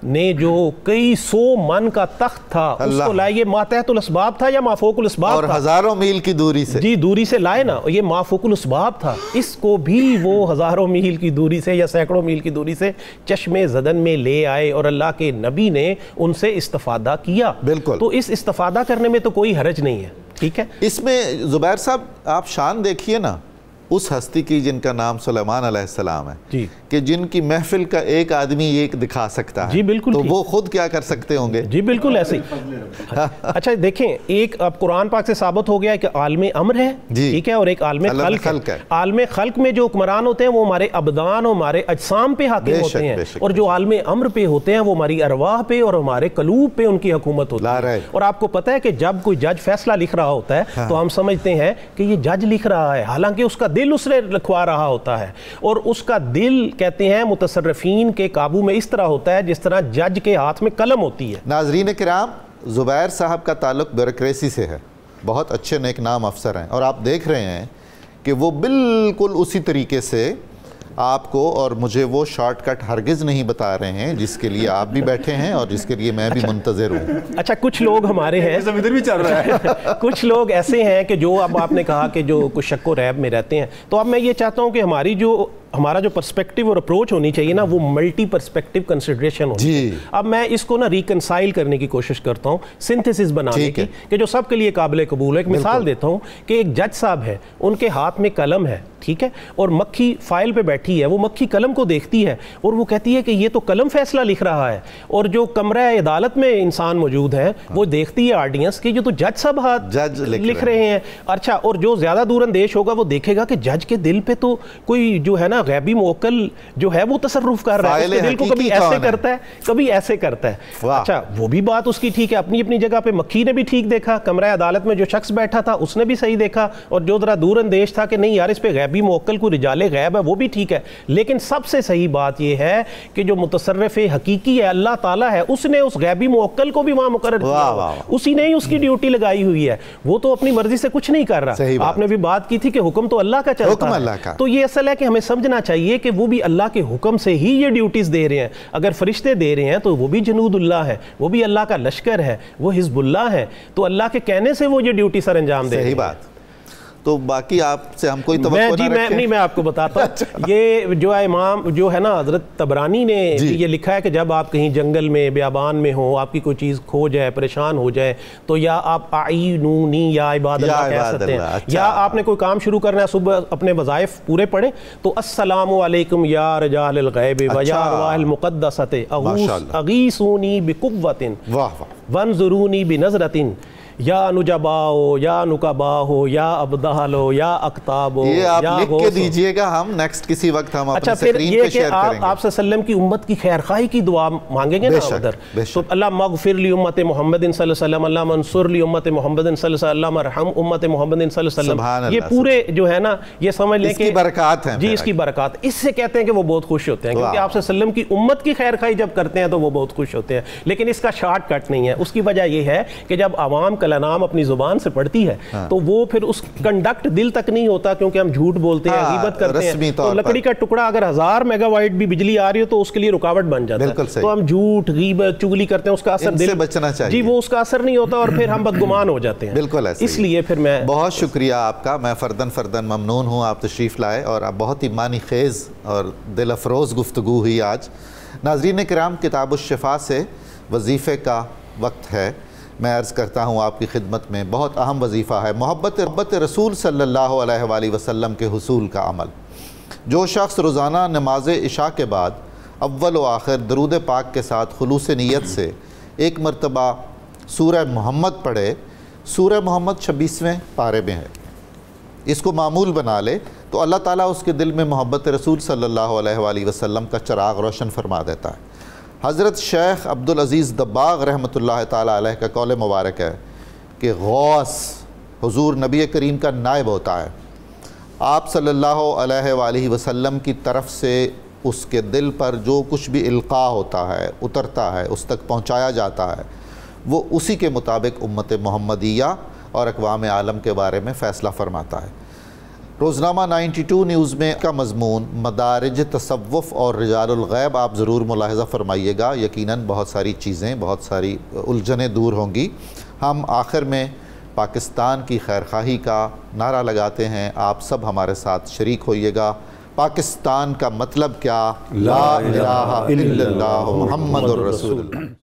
نے جو کئی 100 من کا تخت تھا اس کو لائے, یہ ما تحت الاسباب تھا یا ما فوق الاسباب تھا؟ اور ہزاروں میل کی دوری سے, جی دوری سے لائے نا, یہ ما فوق الاسباب تھا. اس کو بھی وہ ہزاروں میل کی دوری سے یا سینکڑوں میل کی دوری سے چشم زدن میں لے آئے اور اللہ کے نبی نے ان سے استفادہ کیا. بالکل. تو اس استفادہ کرنے میں تو کوئی حرج نہیں ہے. ٹھیک ہے. اس میں زبیر صاحب آپ شان دیکھیے نا اس ہستی کی جن کا نام سلیمان علیہ السلام ہے, جی, کہ جن کی محفل کا ایک آدمی ایک دکھا سکتا ہے. جی بالکل. تو وہ خود کیا کر سکتے ہوں گے؟ جی بالکل ایسے ہی. اچھا دیکھیں, ایک اب قرآن پاک سے ثابت ہو گیا کہ عالم امر ہے, ٹھیک ہے, اور ایک عالم خلق ہے. عالم خلق میں جو حکمران ہوتے ہیں وہ ہمارے ابدان اور ہمارے اجسام پہ حاکم ہوتے ہیں, اور جو عالم امر پہ ہوتے ہیں وہ ہماری ارواح پہ اور ہمارے قلوب پہ ان کی حکومت ہوتی ہے. اور آپ کو پتہ ہے کہ جب کوئی جج فیصلہ لکھ رہا ہوتا ہے تو ہم سمجھتے ہیں کہ یہ جج لکھ رہا ہے, حالانکہ اس کا دل اس نے لکھوا رہا ہوتا ہے, اور اس کا دل کہتے ہیں متصرفین کے قابو میں اس طرح ہوتا ہے جس طرح جج کے ہاتھ میں قلم ہوتی ہے. ناظرین کرام, زبیر صاحب کا تعلق بیوروکریسی سے ہے, بہت اچھے نیک نام افسر ہیں, اور آپ دیکھ رہے ہیں کہ وہ بالکل اسی طریقے سے آپ کو اور مجھے وہ شارٹ کٹ ہرگز نہیں بتا رہے ہیں جس کے لیے آپ بھی بیٹھے ہیں اور جس کے لیے میں بھی منتظر ہوں. اچھا, کچھ لوگ ہمارے ہیں, ادھر بھی چل رہا ہے, کچھ لوگ ایسے ہیں کہ جو اب آپ نے کہا کہ جو کچھ شک و ریب میں رہتے ہیں, تو اب میں یہ چاہتا ہوں کہ ہمارا جو پرسپیکٹیو اور اپروچ ہونی چاہیے نا, وہ ملٹی پرسپیکٹیو کنسیڈریشن ہونی چاہیے. اب میں اس کو نا ریکنسائل کرنے کی کوشش کرتا ہوں, سنتھسس بنانے کی, کہ جو سب کے لیے قابل قبول ہے. ایک مثال دیتا ہوں کہ ایک جج صاحب ہے, ان کے ہاتھ میں قلم ہے, ٹھیک ہے, اور مکھی فائل پہ بیٹھی ہے, وہ مکھی قلم کو دیکھتی ہے اور وہ کہتی ہے کہ یہ تو قلم فیصلہ لکھ رہا ہے, اور جو کمرہ عدالت میں انسان موجود ہے وہ دیکھتی ہے آڈینس کہ یہ تو جج صاحب ہاتھ لکھ رہے ہیں. اچھا, اور جو زیادہ دور اندیش ہوگا وہ دیکھے گا کہ جج کے دل پہ تو کوئی جو ہے نا غیبی موکل جو ہے وہ تصرف کر رہا ہے, اس کے دل کو کبھی ایسے کرتا ہے کبھی ایسے کرتا ہے. اچھا, وہ بھی بات اس کی ٹھیک ہے, اپنی اپنی جگہ پہ مکھی نے بھی ٹھیک دیکھا, کمرہ عدالت میں جو شخص بیٹھا تھا اس نے بھی صحیح دیکھا, اور جو ذرا دور اندیش تھا کہ نہیں یار اس پہ غیبی موکل کو رجال غیب ہے وہ بھی ٹھیک ہے. لیکن سب سے صحیح بات یہ ہے کہ جو متصرف حقیقی ہے اللہ تعالیٰ ہے, اس نے اس غیبی موکل کو بھی وہاں مقرر کیا, اسی نے ہی اس کی ڈیوٹی لگائی ہوئی ہے, وہ تو اپنی مرضی سے کچھ نہیں کر رہا. آپ نے بھی بات کی تھی کہ حکم تو اللہ کا چلتا ہے, تو یہ اصل ہے کہ ہمیں سمجھنا چاہیے کہ وہ بھی اللہ کے حکم سے ہی یہ ڈیوٹیز دے رہے ہیں. اگر فرشتے دے رہے ہیں تو وہ بھی جنود اللہ ہے, وہ بھی اللہ کا لشکر ہے, وہ حزب اللہ ہے, تو اللہ کے کہنے سے وہ یہ ڈیوٹی سر انجام دے رہے ہیں. صحیح بات. تو باقی آپ سے ہم کوئی توقع نہ رکھیں. میں آپ کو بتاتا ہوں, یہ جو ہے امام جو ہے نا حضرت طبرانی نے یہ لکھا ہے کہ جب آپ کہیں جنگل میں بیابان میں ہو, آپ کی کوئی چیز کھو جائے, پریشان ہو جائے, تو یا آپ اعینونی یا عباد اللہ کہہ سکتے ہیں, یا آپ نے کوئی کام شروع کرنا ہے, صبح اپنے وظائف پورے پڑھیں تو السلام علیکم یا رجال الغیب و یا ارواح المقدسۃ اغیثونی بقوۃ وانظرونی بنظرۃ یا نجبا ہو، یا نکبا ہو، یا ابدال ہو، یا اقتاب ہو، یہ آپ یا لکھ غوث کے ہو۔ دیجئے گا، ہم نیکسٹ کسی وقت ہم اچھا اپنی پھر سکرین یہ پہ کہ شیئر آپ کریں گے۔ آپ صلی اللہ علیہ وسلم کی امت کی خیر خواہی کی دعا مانگیں گے نا ادھر، تو اللہ مغفر لی امت محمد صلی اللہ علیہ وسلم، اللہ منصور لی امت محمد صلی اللہ علیہ وسلم، اللہ مرحم امت محمد صلی اللہ علیہ سبحان وسلم، یہ اللہ، پورے جو ہے نا یہ سمجھ لیں اس کہ کی برکات ہیں، جی اس کی برکات، اس سے کہتے ہیں کہ وہ بہت خوش ہوتے ہیں، کیونکہ آپ صلی اللہ علیہ وسلم کی امت کی خیر خواہی جب کرتے ہیں تو وہ بہت خوش ہوتے ہیں۔ لیکن اس کا شارٹ کٹ نہیں ہے، اس کی وجہ یہ ہے کہ جب عوام کلام اپنی زبان سے پڑھتی ہے تو وہ پھر اس کنڈکٹ دل تک نہیں ہوتا، کیونکہ ہم جھوٹ بولتے ہیں، غیبت کرتے ہیں، تو لکڑی کا ٹکڑا اگر 1000 میگا وائٹ بھی بجلی آ رہی ہو تو اس کے لیے رکاوٹ بن جاتا ہے، تو ہم جھوٹ غیبت چگلی کرتے ہیں، اس کا اثر ان سے بچنا چاہیے، جی وہ اس کا اثر نہیں ہوتا اور پھر ہم بدگمان ہو جاتے ہیں۔ بالکل ایسے اس لیے پھر میں بہت شکریہ آپ کا، میں فردن ممنون ہوں آپ تشریف لائے، اور آپ بہت ہی معنی خیز اور دل افروز گفتگو ہوئی آج۔ ناظرین کرام، کتاب الشفا سے وظیفے کا وقت ہے، میں عرض کرتا ہوں آپ کی خدمت میں، بہت اہم وظیفہ ہے محبت رسول صلی اللہ علیہ وآلہ وسلم کے حصول کا عمل۔ جو شخص روزانہ نماز عشاء کے بعد اول و آخر درود پاک کے ساتھ خلوص نیت سے ایک مرتبہ سورہ محمد پڑھے، سورہ محمد 26ویں پارے میں ہے، اس کو معمول بنا لے تو اللہ تعالیٰ اس کے دل میں محبت رسول صلی اللہ علیہ وآلہ وسلم کا چراغ روشن فرما دیتا ہے۔ حضرت شیخ عبدالعزیز دباغ رحمۃ اللہ تعالیٰ علیہ کا قول مبارک ہے کہ غوث حضور نبی کریم کا نائب ہوتا ہے، آپ صلی اللہ علیہ وآلہ وسلم کی طرف سے اس کے دل پر جو کچھ بھی القاء ہوتا ہے، اترتا ہے، اس تک پہنچایا جاتا ہے، وہ اسی کے مطابق امت محمدیہ اور اقوام عالم کے بارے میں فیصلہ فرماتا ہے۔ روزنامہ 92 نیوز میں کا مضمون مدارج تصوف اور رجال الغیب آپ ضرور ملاحظہ فرمائیے گا، یقیناً بہت ساری چیزیں، بہت ساری الجھنیں دور ہوں گی۔ ہم آخر میں پاکستان کی خیرخواہی کا نعرہ لگاتے ہیں، آپ سب ہمارے ساتھ شریک ہوئیے گا۔ پاکستان کا مطلب کیا؟ لا الہ الا اللہ محمد الرسول اللہ۔